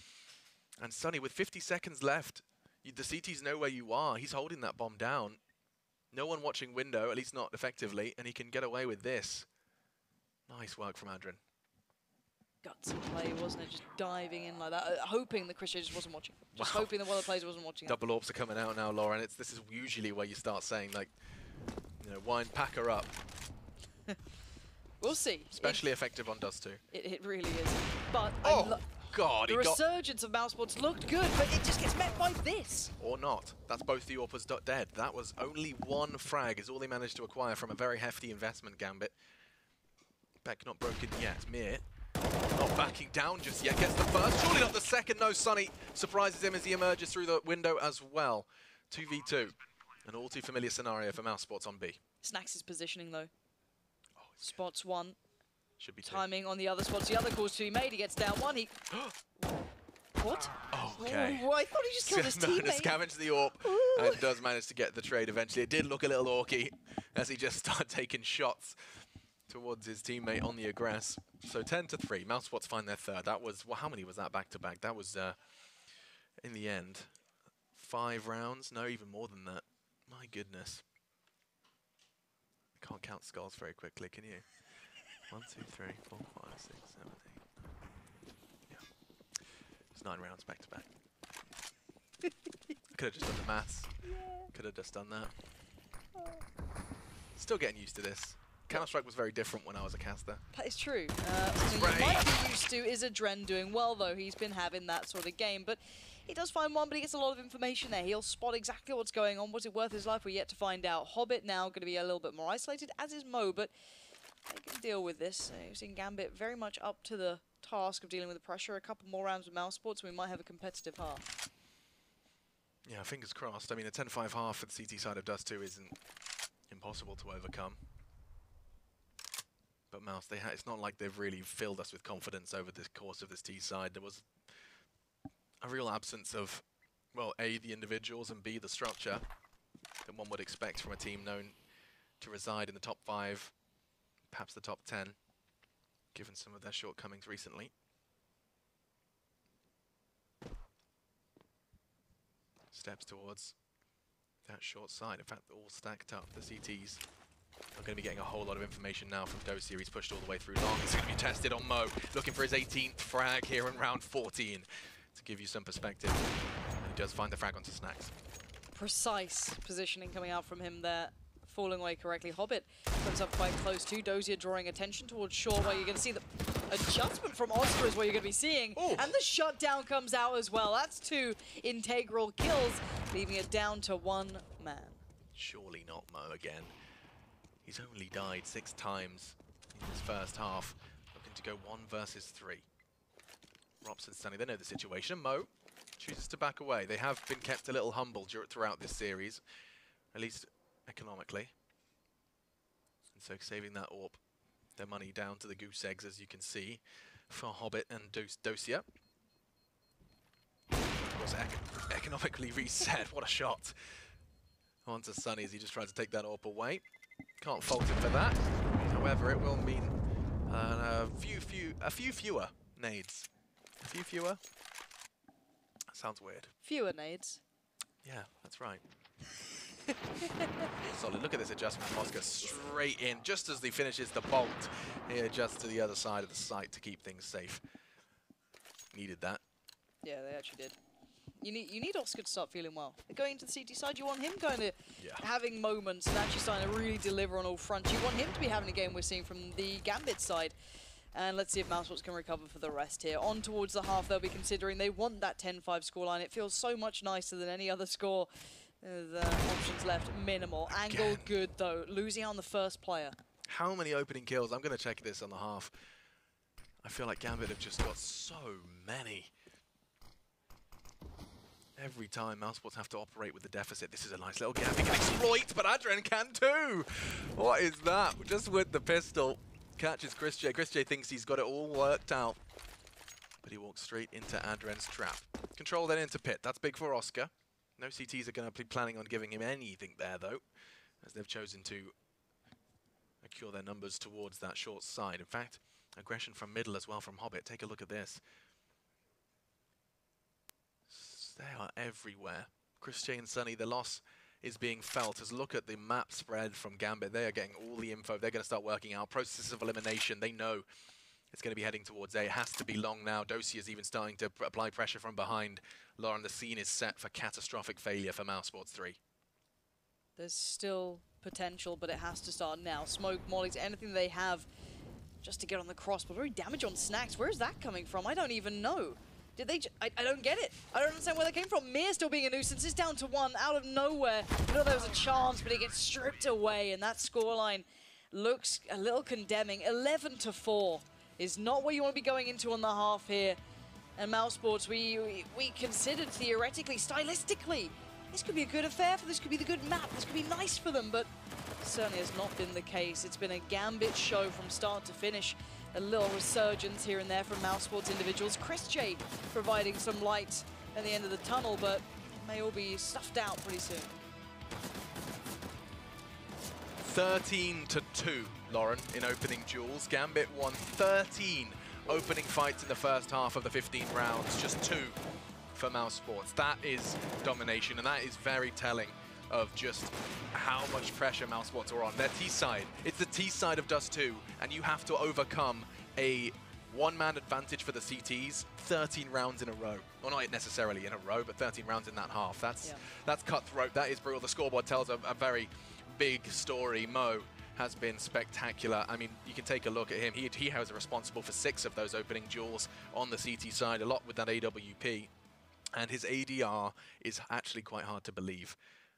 And Sunny, with 50 seconds left, the CTs know where you are. He's holding that bomb down. No one watching window, at least not effectively, and he can get away with this. Nice work from Adren. Gutsy play, wasn't it? Just diving in like that, hoping that Chris J just wasn't watching. Just hoping that one of the players wasn't watching. Double AWPs are coming out now, Lauren. This is usually where you start saying, like, you know, wine, pack her up. We'll see. Especially effective on Dust2. It really is. But God, the resurgence of mousesports looked good, but it just gets met by this. Or not. That's both the AWPers dead. That was only 1 frag is all they managed to acquire from a very hefty investment, Gambit. Beck not broken yet. Mir not backing down just yet. Gets the first. Surely not the second. No, Sunny surprises him as he emerges through the window as well. 2v2. An all too familiar scenario for mousesports on B. Snacks' positioning though. Spots 1. Should be 2. Timing on the other spots. The other calls to be made. He gets down 1. He. What? Okay. Oh, I thought he just killed his teammate. To scavenge the AWP and does manage to get the trade eventually. It did look a little orky as he just started taking shots towards his teammate on the aggress. So 10-3. mousesports find their 3rd. That was, well, how many was that back to back? That was, in the end, 5 rounds. No, even more than that. My goodness. I can't count skulls very quickly, can you? 1, 2, 3, 4, 5, 6, 7, 8. Yeah. It's 9 rounds back to back. Could have just done the maths. Could have just done that. Still getting used to this. Counter-Strike was very different when I was a caster. That is true. Something you might be used to is Adren doing well, though. He's been having that sort of game, but he does find one, but he gets a lot of information there. He'll spot exactly what's going on. Was it worth his life? We're yet to find out. Hobbit now going to be a little bit more isolated, as is Mo, but they can deal with this. You've seen Gambit very much up to the task of dealing with the pressure. A couple more rounds with mousesports, and we might have a competitive half. Yeah, fingers crossed. I mean, a 10-5 half for the CT side of Dust2 isn't impossible to overcome. But Mouse, it's not like they've really filled us with confidence over the course of this T side. There was a real absence of, well, A, the individuals, and B, the structure that one would expect from a team known to reside in the top 5, perhaps the top 10, given some of their shortcomings recently. Steps towards that short side. In fact, all stacked up. The CTs are going to be getting a whole lot of information now from Dust2. He's pushed all the way through long. He's going to be tested on Mo, looking for his 18th frag here in round 14. To give you some perspective, and he does find the frag onto Snacks. Precise positioning coming out from him there, falling away correctly. Hobbit comes up quite close to Dozier, drawing attention towards short, where you're going to see the adjustment from Oscar is what you're going to be seeing. Ooh. And the shutdown comes out as well. That's 2 integral kills, leaving it down to 1 man. Surely not Mo again. He's only died 6 times in this first half, looking to go 1 versus 3. Robson standing, they know the situation. Mo chooses to back away. They have been kept a little humble throughout this series, at least economically. And so saving that AWP, their money down to the goose eggs, as you can see, for Hobbit and Dosia. Of course, economically reset. What a shot. Onto Sunny as he just tried to take that AWP away. Can't fault him for that. However, it will mean a few fewer nades. A few fewer? That sounds weird. Fewer nades? Yeah, that's right. Solid. Look at this adjustment. Oscar straight in. Just as he finishes the bolt, he adjusts to the other side of the site to keep things safe. Needed that. Yeah, they actually did. You need Oscar to start feeling well. Going into the CT side, you want him kind of having moments and actually starting to really deliver on all fronts. You want him to be having a game we're seeing from the Gambit side. And let's see if mousesports can recover for the rest here. On towards the half, they'll be considering. They want that 10-5 scoreline. It feels so much nicer than any other score. The options left minimal. Angle good, though. Losing out on the first player. How many opening kills? I'm going to check this on the half. I feel like Gambit have just got so many. Every time mousesports have to operate with the deficit. This is a nice little gap he can exploit, but Adren can too. What is that? Just with the pistol. Catches Chris J. Chris J thinks he's got it all worked out, but he walks straight into Adren's trap. Control then into pit. That's big for Oscar. No CTs are going to be planning on giving him anything there, though, as they've chosen to accrue their numbers towards that short side. In fact, aggression from middle as well from Hobbit. Take a look at this. They are everywhere. Chris J and Sunny, the loss is being felt. As look at the map spread from Gambit. They are getting all the info. They're going to start working out processes of elimination. They know it's going to be heading towards A. It has to be long now. Dosia is even starting to apply pressure from behind. Lauren, the scene is set for catastrophic failure for mousesports 3. There's still potential, but it has to start now. Smoke, mollies, anything they have just to get on the cross. But very damage on Snacks. Where is that coming from? I don't even know. Did they? I don't get it. I don't understand where they came from. Mir still being a nuisance. It's down to 1 out of nowhere. I know there was a chance, but it gets stripped away, and that scoreline looks a little condemning. 11-4 is not where you want to be going into on the half here. And mousesports, we considered theoretically, stylistically, this could be a good affair for this. Could be the good map. This could be nice for them, but certainly has not been the case. It's been a Gambit show from start to finish. A little resurgence here and there from mousesports individuals. Chris J providing some light at the end of the tunnel, but it may all be stuffed out pretty soon. 13-2, Lauren, in opening duels. Gambit won 13 opening fights in the first half of the 15 rounds, just 2 for mousesports. That is domination, and that is very telling of just how much pressure mousesports are on. Their T-side, it's the T-side of Dust2, and you have to overcome a one-man advantage for the CTs 13 rounds in a row. Well, not necessarily in a row, but 13 rounds in that half. That's cutthroat, that is brutal. The scoreboard tells a very big story. Mo has been spectacular. I mean, you can take a look at him. He was responsible for 6 of those opening duels on the CT side, a lot with that AWP. And his ADR is actually quite hard to believe.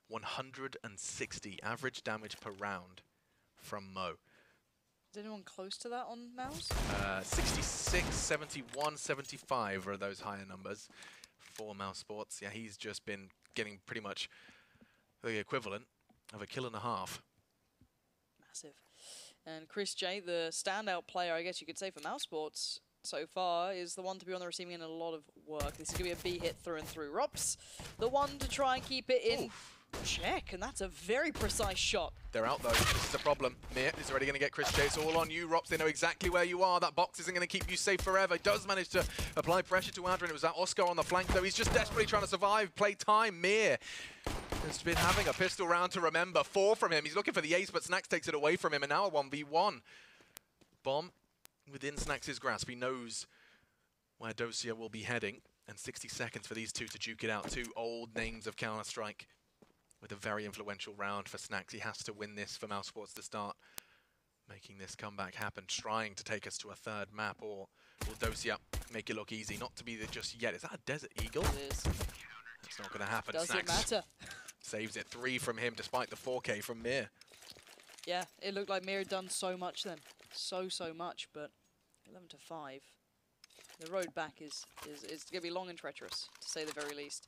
160 average damage per round from Mo. Is anyone close to that on Mouse? 66, 71, 75 are those higher numbers for mousesports. Yeah, he's just been getting pretty much the equivalent of a kill and a half. Massive. And Chris J, the standout player, I guess you could say, for mousesports so far, is the one to be on the receiving end of a lot of work. This is going to be a B hit through and through. Rops, the one to try and keep it in check, and that's a very precise shot. They're out though, this is a problem. Mir is already going to get Chris J. It's all on you, Rops. They know exactly where you are. That box isn't going to keep you safe forever. He does manage to apply pressure to Adrian. It was that Oscar on the flank though. He's just desperately trying to survive, play time. Mir has been having a pistol round to remember. 4 from him. He's looking for the ace, but Snax takes it away from him, and now a 1v1. Bomb within Snax's grasp. He knows where Dosia will be heading, and 60 seconds for these two to duke it out. 2 old names of Counter-Strike with a very influential round for Snax. He has to win this for mousesports to start making this comeback happen, trying to take us to a 3rd map, or will Dosia make it look easy? Not to be there just yet. Is that a Desert Eagle? It is. It's not going to happen. Doesn't Snax matter. saves it. 3 from him despite the 4K from Mir. Yeah, it looked like Mir had done so much then. So much, but 11 to 5. The road back is going to be long and treacherous, to say the very least.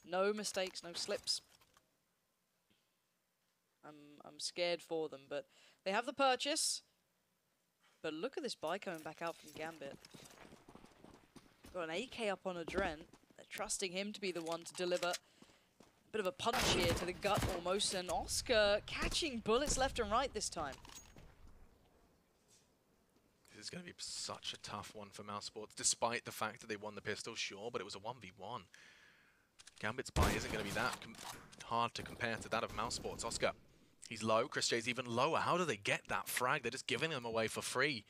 No mistakes, no slips. I'm scared for them, but they have the purchase. But look at this buy coming back out from Gambit. Got an AK up on Adren. They're trusting him to be the one to deliver. A bit of a punch here to the gut almost, and Oscar catching bullets left and right this time. This is going to be such a tough one for mousesports, despite the fact that they won the pistol, sure, but it was a 1v1. Gambit's buy isn't going to be that hard to compare to that of mousesports. Oscar, he's low. Chris J's even lower. How do they get that frag? They're just giving him away for free.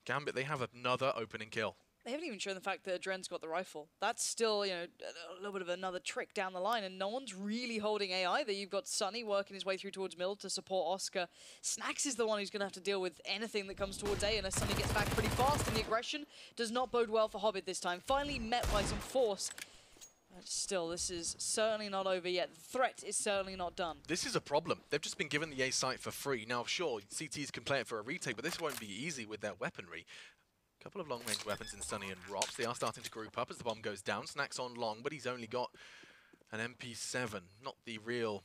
Gambit, they have another opening kill. They haven't even shown the fact that Adren's got the rifle. That's still, you know, a little bit of another trick down the line, and no one's really holding A either. You've got Sunny working his way through towards middle to support Oscar. Snax is the one who's going to have to deal with anything that comes towards A, unless Sunny gets back pretty fast, and the aggression does not bode well for Hobbit this time. Finally met by some force. But still, this is certainly not over yet. The threat is certainly not done. This is a problem. They've just been given the A site for free. Now, sure, CTs can play it for a retake, but this won't be easy with their weaponry. Couple of long-range weapons in Sunny and Rops. They are starting to group up as the bomb goes down. Snax on long, but he's only got an MP7. Not the real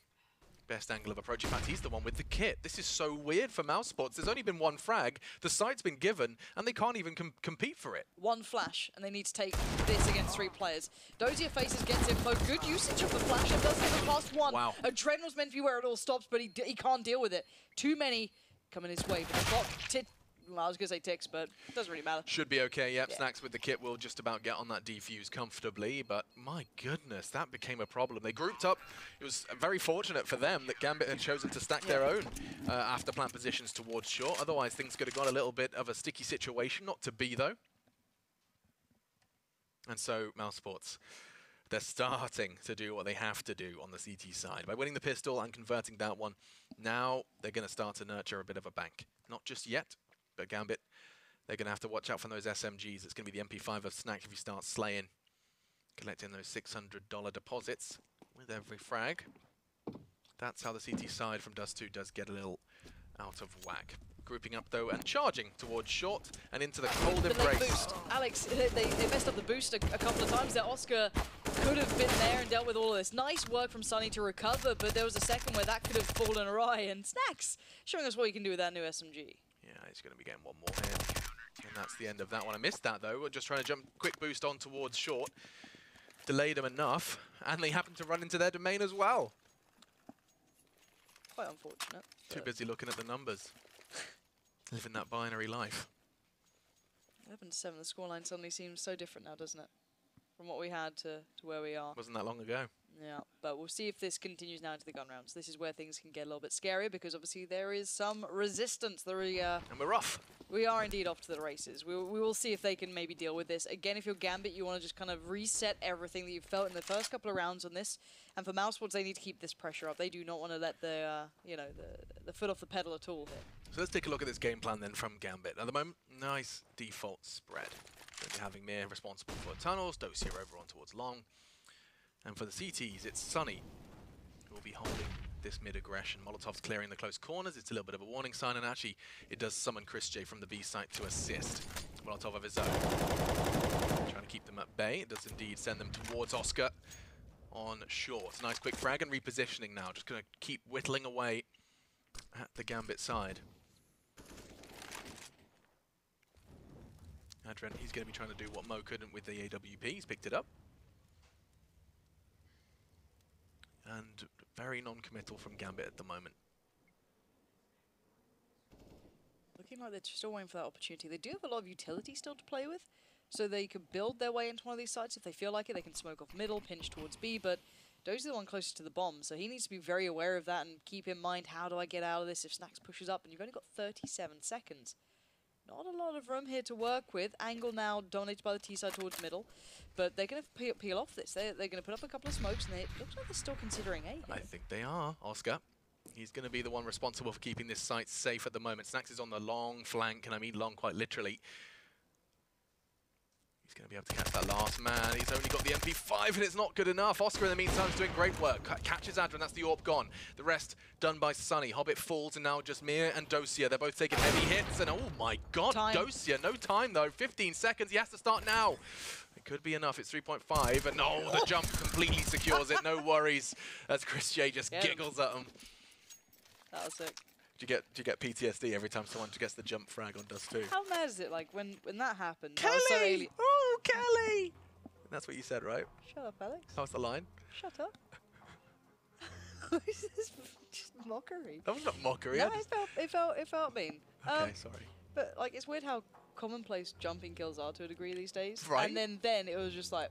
best angle of approach. In fact, he's the one with the kit. This is so weird for mousesports. There's only been 1 frag. The site's been given, and they can't even compete for it. 1 flash, and they need to take this against 3 players. Dozier faces, gets info. Good usage of the flash, and does get the last one. Wow. Adren was meant to be where it all stops, but he can't deal with it. Too many coming his way. But the clock well, I was going to say ticks, but it doesn't really matter. Should be okay, yep. Yeah. Snax with the kit will just about get on that defuse comfortably, but my goodness, that became a problem. They grouped up. It was very fortunate for them that Gambit had chosen to stack their own after plant positions towards short. Otherwise, things could have got a little bit of a sticky situation. Not to be, though. And so, mousesports, they're starting to do what they have to do on the CT side. By winning the pistol and converting that one, now they're going to start to nurture a bit of a bank. Not just yet, but Gambit, they're going to have to watch out for those SMGs. It's going to be the MP5 of Snack if you start slaying, collecting those $600 deposits with every frag. That's how the CT side from Dust2 does get a little out of whack. Grouping up, though, and charging towards short and into the cold The embrace. leg boost. Alex, they messed up the boost a couple of times there. Oscar could have been there and dealt with all of this. Nice work from Sunny to recover, but there was a second where that could have fallen awry. And Snax showing us what you can do with that new SMG. Yeah, he's going to be getting one more here. And that's the end of that one. I missed that, though. We're just trying to jump quick boost on towards short. Delayed them enough, and they happen to run into their domain as well. Quite unfortunate. Too busy looking at the numbers. Living that binary life. 11 to 7, the scoreline suddenly seems so different now, doesn't it? from what we had to where we are. Wasn't that long ago. Yeah, but we'll see if this continues now into the gun rounds. This is where things can get a little bit scarier because obviously there is some resistance. And we're off. We are indeed off to the races. We will see if they can maybe deal with this. Again, if you're Gambit, you want to just kind of reset everything that you felt in the first couple of rounds on this. And for mousesports, they need to keep this pressure up. They do not want to let the the foot off the pedal at all here. So let's take a look at this game plan then from Gambit. At the moment, nice default spread. Going to be having Mir responsible for tunnels, Dosier over on towards long. And for the CTs, it's Sunny who will be holding this mid-aggression. Molotov's clearing the close corners. It's a little bit of a warning sign, and actually it does summon Chris J from the B site to assist. Molotov of his own. Trying to keep them at bay. It does indeed send them towards Oscar on short. Nice quick frag and repositioning now. Just going to keep whittling away at the Gambit side. Adrian, he's going to be trying to do what Mo couldn't with the AWP. He's picked it up. And very non-committal from Gambit at the moment. Looking like they're still waiting for that opportunity. They do have a lot of utility still to play with, so they could build their way into one of these sites if they feel like it. They can smoke off middle, pinch towards B, but Dozi's the one closest to the bomb, so he needs to be very aware of that and keep in mind, how do I get out of this if Snacks pushes up? And you've only got 37 seconds. Not a lot of room here to work with. Angle now dominated by the T side towards middle, but they're going to peel off this. They're going to put up a couple of smokes, and it looks like they're still considering A here. I think they are, Oscar. He's going to be the one responsible for keeping this site safe at the moment. Snacks is on the long flank, and I mean long quite literally. He's going to be able to catch that last man. He's only got the MP5, and it's not good enough. Oscar, in the meantime, is doing great work. Catches Adrian, that's the AWP gone. The rest done by Sunny. Hobbit falls, and now just Mir and Dosier. They're both taking heavy hits, and oh my god, Dosier, no time though. 15 seconds, he has to start now. It could be enough, it's 3.5, and no, the jump completely secures it. No worries, as Chris J just giggles at him. That was sick. Do you get PTSD every time someone gets the jump frag on Dust2? How mad is it, like, when that happened? Kelly! That was so Oh, Kelly! That's what you said, right? Shut up, Alex. That was the line? Shut up. This is just mockery. That was not mockery. No, it felt mean. Okay, sorry. But, like, it's weird how commonplace jumping kills are to a degree these days. Right. And then it was just like...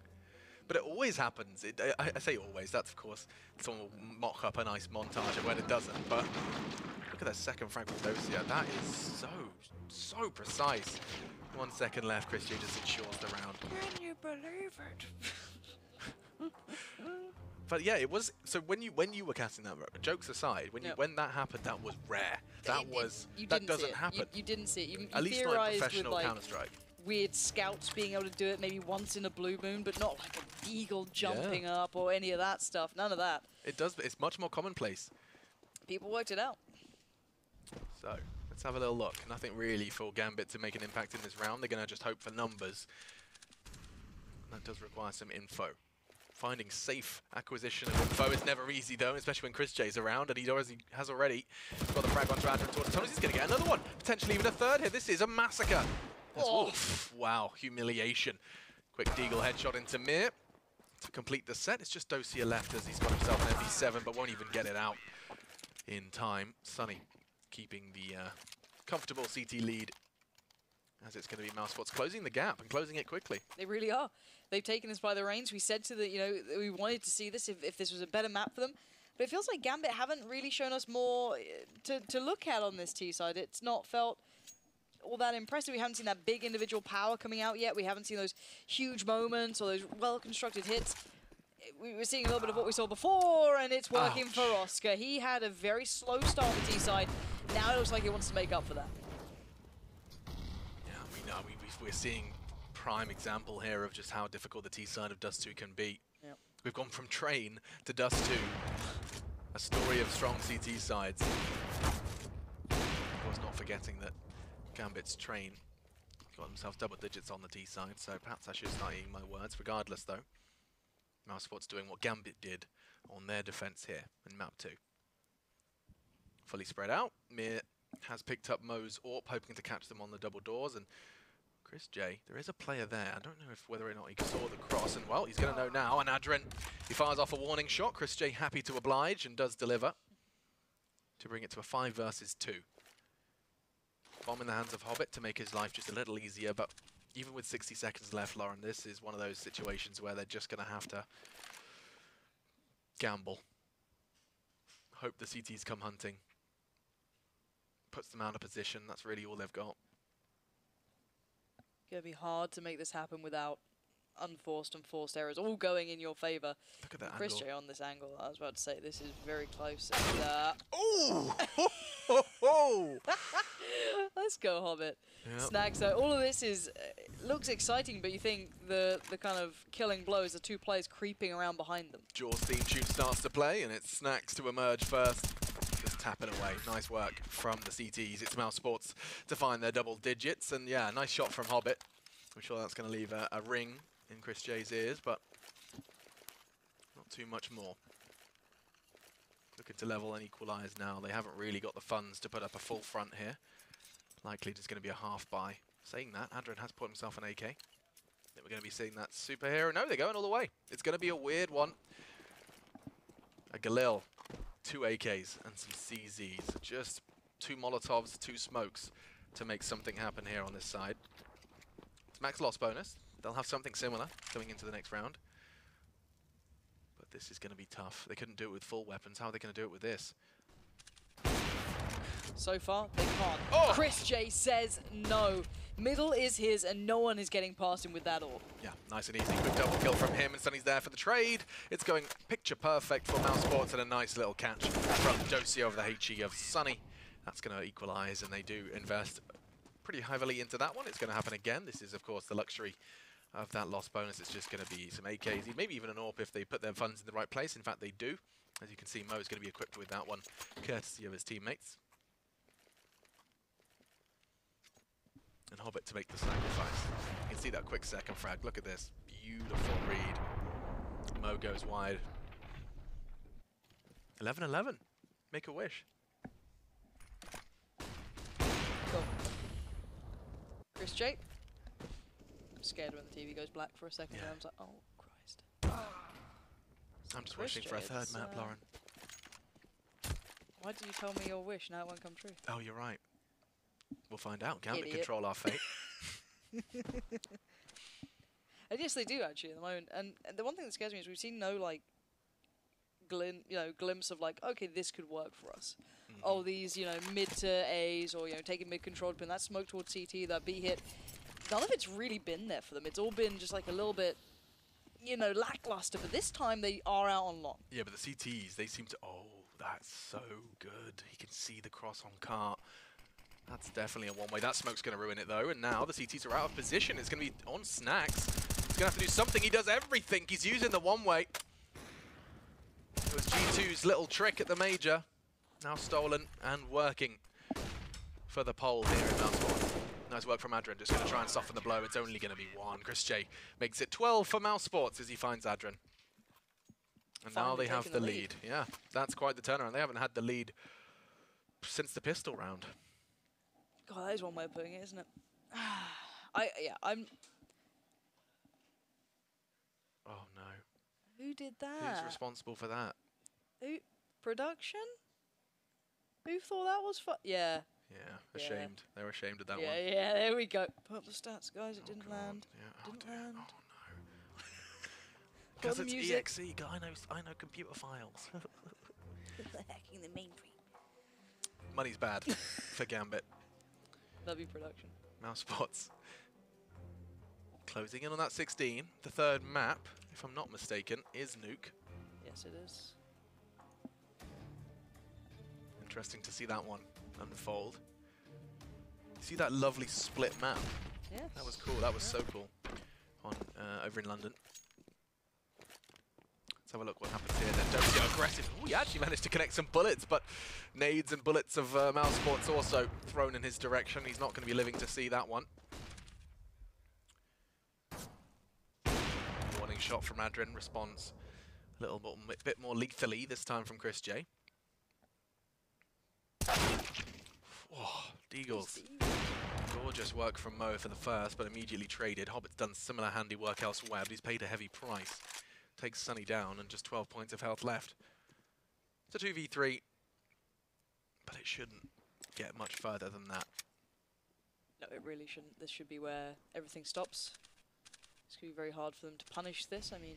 But it always happens. I say always. That's, of course, someone will mock up a nice montage of when it doesn't. But look at that second frag with Dosier. That is so precise. 1 second left. Chris J just ensures the round. Can you believe it? But yeah, it was. So when you were casting that, jokes aside, when that happened, that was rare. That doesn't happen. You didn't see it. You At least not in theorized professional with, like, Counter-Strike. weird scouts being able to do it maybe once in a blue moon, but not like a deagle jumping up or any of that stuff. None of that. It does, but it's much more commonplace. People worked it out. So let's have a little look. Nothing really for Gambit to make an impact in this round. They're going to just hope for numbers. That does require some info. Finding safe acquisition of info is never easy though, especially when Chris J's around, and he has already got the frag onto Adrian towards the tunnels. He's going to get another one, potentially even a third here. This is a massacre. Oh. Wow, humiliation. Quick deagle headshot into Mir to complete the set. It's just Dosier left as he's got himself an MP7, but won't even get it out in time. Sunny keeping the comfortable CT lead, as it's going to be mousesports closing the gap and closing it quickly. They really are. They've taken us by the reins. We said to the, we wanted to see this if this was a better map for them. But it feels like Gambit haven't really shown us more to look at on this T side. It's not felt all that impressive. We haven't seen that big individual power coming out yet. We haven't seen those huge moments or those well-constructed hits. We were seeing a little bit of what we saw before, and it's working for Oscar. He had a very slow start on the T side. Now it looks like he wants to make up for that. Yeah, we know. We're seeing prime example here of just how difficult the T side of Dust2 can be. Yep. We've gone from Train to Dust2, a story of strong CT sides. Of course, not forgetting that Gambit's Train got themselves double digits on the T side, so perhaps I should start eating my words. Regardless, though, mousesports doing what Gambit did on their defense here in map 2. Fully spread out. Mir has picked up Mo's AWP, hoping to catch them on the double doors, and Chris J, there is a player there. I don't know whether or not he saw the cross, and well, he's going to know now. And Adrian, he fires off a warning shot. Chris J happy to oblige and does deliver to bring it to a 5 versus 2. Bomb in the hands of Hobbit to make his life just a little easier, but even with 60 seconds left, Lauren, this is one of those situations where they're just going to have to gamble. Hope the CTs come hunting. Puts them out of position. That's really all they've got. Gonna be hard to make this happen without unforced and forced errors, all going in your favor. Look at that Chris angle. J on this angle. I was about to say this is very close. And, Oh! let's go, Hobbit. Yep. Snack. So all of this is looks exciting, but you think the kind of killing blow is the two players creeping around behind them. Jaws theme tune starts to play, and it's Snacks to emerge first. Just tapping away. Nice work from the CTs. It's mousesports to find their double digits, and yeah, nice shot from Hobbit. I'm sure that's going to leave a ring in Chris J's ears, but not too much more. Looking to level and equalise now. They haven't really got the funds to put up a full front here. Likely just going to be a half buy. Saying that, Adrian has put himself an AK. Then we're going to be seeing that superhero. No, they're going all the way. It's going to be a weird one. A Galil, 2 AKs and some CZs. Just 2 Molotovs, 2 smokes to make something happen here on this side. It's max loss bonus. They'll have something similar coming into the next round. But this is going to be tough. They couldn't do it with full weapons. How are they going to do it with this? So far, they can't. Oh! Chris J says no. Middle is his, and no one is getting past him with that orb. Yeah, nice and easy. Quick double kill from him, and Sunny's there for the trade. It's going picture perfect for mousesports, and a nice little catch from Dust2 over the HE of Sunny. That's going to equalize, and they do invest pretty heavily into that one. It's going to happen again. This is, of course, the luxury of that loss bonus. It's just going to be some AKs, maybe even an AWP if they put their funds in the right place. In fact, they do. As you can see, Mo is going to be equipped with that one, courtesy of his teammates. And Hobbit to make the sacrifice. You can see that quick second frag. Look at this. Beautiful read. Mo goes wide. 11-11. Make a wish. Cool. Chris J. I'm scared when the TV goes black for a second. Yeah. And I was like, oh, Christ. I'm just Chris wishing J, for a third it's, map, Lauren. Why did you tell me your wish? Now it won't come true. Oh, you're right. We'll find out. Gambit Idiot. control our fate. And yes, they do actually at the moment. And the one thing that scares me is we've seen no like glimpse of like, okay, this could work for us. Oh, these mid to A's or taking mid controlled pin, that smoke towards CT, that B hit. None of it's really been there for them. It's all been just like a little bit, lackluster. But this time they are out on long. Yeah, but the CTs, they seem to. Oh, that's so good. He can see the cross on cart. That's definitely a one-way. That smoke's going to ruin it, though. And now the CTs are out of position. It's going to be on Snacks. He's going to have to do something. He does everything. He's using the one-way. It was G2's little trick at the major. Now stolen and working for the pole here in mousesports. Nice work from Adrian. Just going to try and soften the blow. It's only going to be 1. Chris J makes it 12 for mousesports as he finds Adrian. And now they have the lead. Yeah, that's quite the turnaround. They haven't had the lead since the pistol round. God, that is one way of putting it, isn't it? I'm. Oh no. Who did that? Who's responsible for that? Who? Production? Who thought that was fun? Yeah. Yeah, ashamed. They were ashamed of that one. Yeah, there we go. Put up the stats, guys. It didn't God. land. Yeah. Didn't dear. land. Oh no. Put Because the it's music. EXE. I know computer files. Hacking the mainframe. Money's bad for Gambit. Love you, production. Mousesports. Closing in on that 16. The third map, if I'm not mistaken, is Nuke. Yes, it is. Interesting to see that one unfold. See that lovely split map? Yes. That was cool. That was so cool. On over in London. Let's have a look what happens here. Then Dust2 aggressive. Oh, he actually managed to connect some bullets, but nades and bullets of mousesports also thrown in his direction. He's not going to be living to see that one. Warning shot from Adrian. Responds a little bit more lethally this time from Chris J. Oh, Deagles. Gorgeous work from Mo for the first, but immediately traded. Hobbit's done similar handiwork elsewhere, but he's paid a heavy price. Takes Sunny down and just 12 points of health left. It's a 2v3, but it shouldn't get much further than that. No, it really shouldn't. This should be where everything stops. It's going to be very hard for them to punish this. I mean,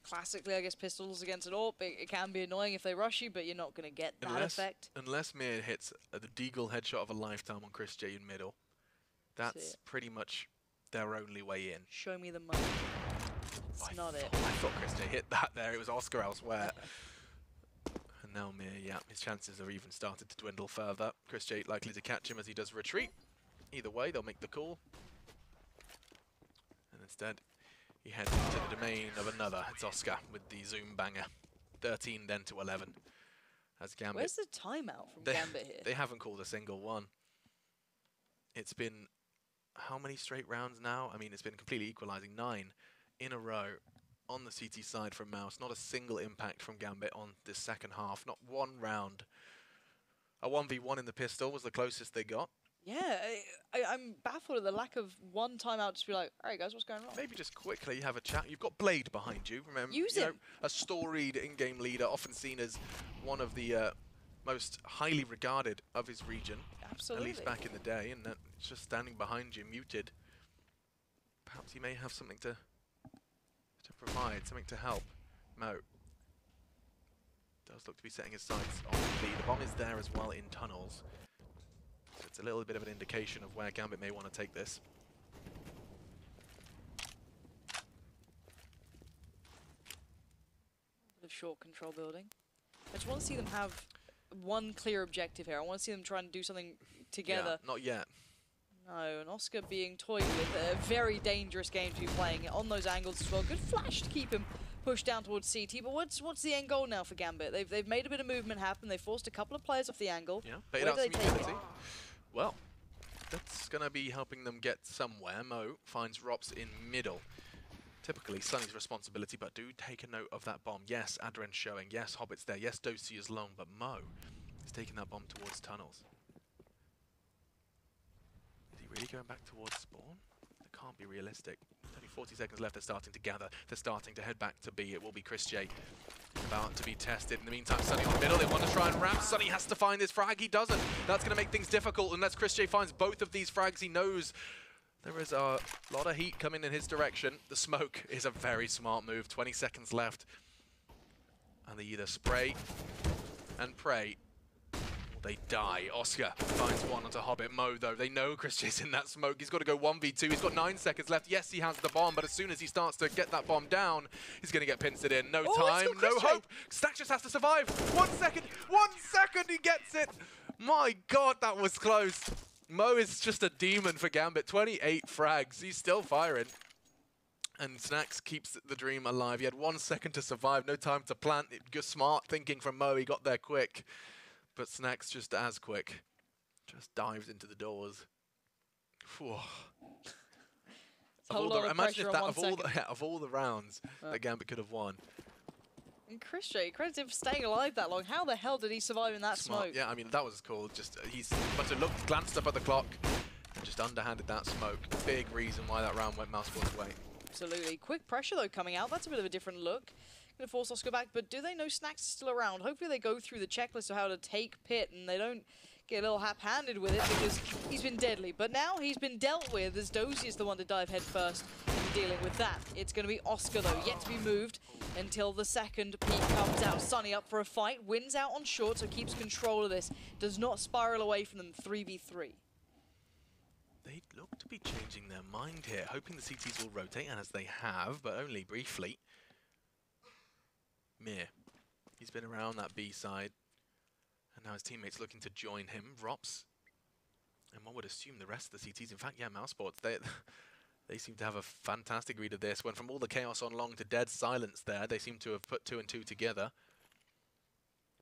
classically, I guess pistols against an AWP, it can be annoying if they rush you, but you're not going to get that effect. Unless Mir hits the deagle headshot of a lifetime on Chris J in middle, that's pretty much their only way in. Show me the money. It's not it. I thought Chris J hit that there. It was Oscar elsewhere. And now Mir, yeah, his chances have even started to dwindle further. Chris J likely to catch him as he does retreat. Either way, they'll make the call. And instead, he heads into the domain of another. It's Oscar with the zoom banger. 13 then to 11. As Gambit. Where's the timeout from Gambit here? They haven't called a single one. It's been how many straight rounds now? I mean, it's been completely equalizing. 9 in a row on the CT side from Mouse. Not a single impact from Gambit on this second half. Not one round. A 1v1 in the pistol was the closest they got. Yeah, I'm baffled at the lack of one timeout to be like, all right, guys, what's going on? Maybe just quickly have a chat. You've got Blade behind you. Remember, Use him. A storied in-game leader, often seen as one of the most highly regarded of his region. Absolutely. At least back in the day, and it's just standing behind you, muted. Perhaps he may have something to provide, something to help. Mo does look to be setting his sights on B. The bomb is there as well in tunnels. So it's a little bit of an indication of where Gambit may want to take this. Bit of short control building. I just want to see them have one clear objective here. I want to see them trying to do something together. Yeah, not yet. No, and Oscar being toyed with. A very dangerous game to be playing on those angles as well. Good flash to keep him pushed down towards CT, but what's the end goal now for Gambit? They've made a bit of movement happen. They forced a couple of players off the angle. Yeah, bait out some utility. Well, that's going to be helping them get somewhere. Mo finds Rops in middle. Typically Sunny's responsibility, but do take a note of that bomb. Yes, Adren's showing. Yes, Hobbit's there. Yes, Dust2 is long, but Mo is taking that bomb towards tunnels. Is he really going back towards spawn? That can't be realistic. Only 40 seconds left. They're starting to gather. They're starting to head back to B. It will be Chris J about to be tested. In the meantime, Sunny on middle. They want to try and ramp. Sunny has to find this frag. He doesn't. That's going to make things difficult unless Chris J finds both of these frags. He knows there is a lot of heat coming in his direction. The smoke is a very smart move. 20 seconds left. And they either spray and pray, or they die. Oscar finds one onto Hobbit. Mo, though, they know Chris J's in that smoke. He's got to go 1v2. He's got 9 seconds left. Yes, he has the bomb, but as soon as he starts to get that bomb down, he's going to get pincered in. No time, no hope. Stack just has to survive. 1 second. 1 second, he gets it. My God, that was close. Mo is just a demon for Gambit. 28 frags. He's still firing. And Snacks keeps the dream alive. He had 1 second to survive. No time to plant. Good smart thinking from Mo. He got there quick. But Snacks just as quick. Just dives into the doors. Imagine if that, of all the rounds that Gambit could have won. And Chris J, credit him for staying alive that long. How the hell did he survive in that smoke? Yeah, I mean, that was cool. Just he's must have looked, glanced up at the clock, and just underhanded that smoke. Big reason why that round went mousesports' way. Absolutely. Quick pressure, though, coming out. That's a bit of a different look. Going to force Oscar back, but do they know Snacks is still around? Hopefully they go through the checklist of how to take Pit, and they don't get a little hap-handed with it, because he's been deadly. But now he's been dealt with, as Dozy is the one to dive head first in dealing with that. It's going to be Oscar, though, yet to be moved until the second peak comes out. Sunny up for a fight, wins out on short, so keeps control of this. Does not spiral away from them. 3v3. They look to be changing their mind here, hoping the CTs will rotate, and as they have, but only briefly. Mir, he's been around that B side, and now his teammates looking to join him. Rops, and one would assume the rest of the CTs. In fact, yeah, mousesports, they seem to have a fantastic read of this. Went from all the chaos on long to dead silence there. They seem to have put 2 and 2 together.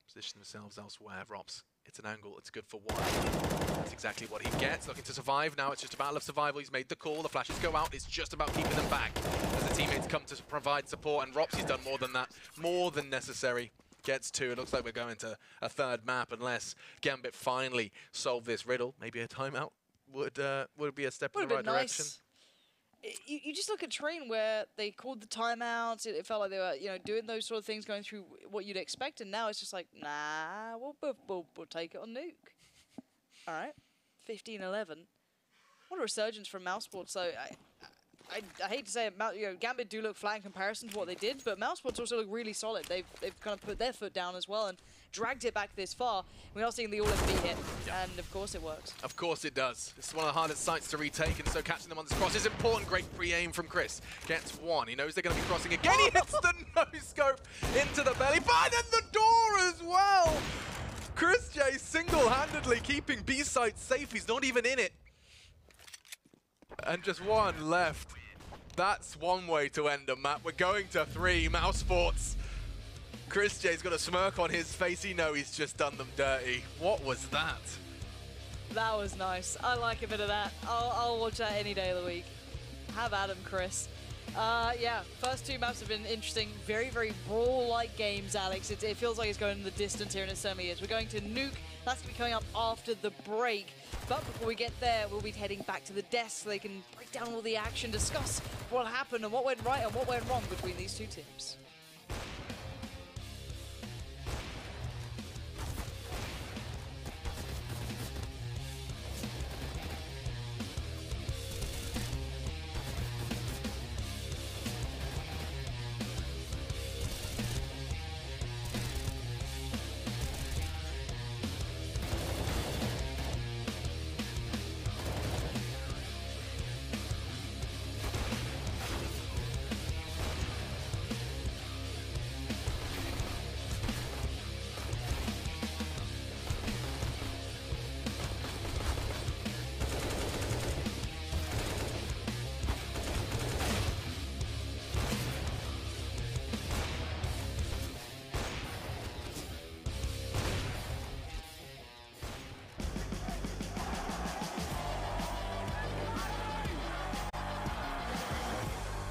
Position themselves elsewhere. Rops, it's an angle, it's good for one. That's exactly what he gets. Looking to survive now. It's just a battle of survival. He's made the call. The flashes go out. It's just about keeping them back as the teammates come to provide support. And Rops, he's done more than that. More than necessary. Gets 2. It looks like we're going to a third map unless Gambit finally solve this riddle. Maybe a timeout would be a step in the right direction. You just look at Train where they called the timeouts. It felt like they were, doing those sort of things, going through what you'd expect. And now it's just like, nah, we'll take it on nuke. All right, 15-11. What a resurgence from mousesports. So I hate to say it, Gambit do look flat in comparison to what they did, but mousesports also look really solid. They've kind of put their foot down as well and dragged it back this far. We are seeing the all-FB hit, and of course it works. Of course it does. It's one of the hardest sites to retake, and so catching them on this cross is important. Great pre-aim from Chris. Gets one. He knows they're going to be crossing again. He hits the no-scope into the belly, but in the door as well. Chris J single-handedly keeping B-side safe. He's not even in it. And just one left. That's one way to end a map. We're going to 3. mousesports. Chris J's got a smirk on his face. He knows he's just done them dirty. What was that? That was nice. I like a bit of that. I'll watch that any day of the week. Have at him, Chris. Yeah, first 2 maps have been interesting. Very, very brawl-like games, Alex. It feels like it's going the distance here, and it certainly is. We're going to Nuke. That's going to be coming up after the break. But before we get there, we'll be heading back to the desk so they can break down all the action, discuss what happened and what went right and what went wrong between these 2 teams.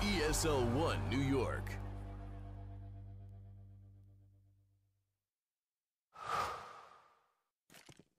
ESL One New York.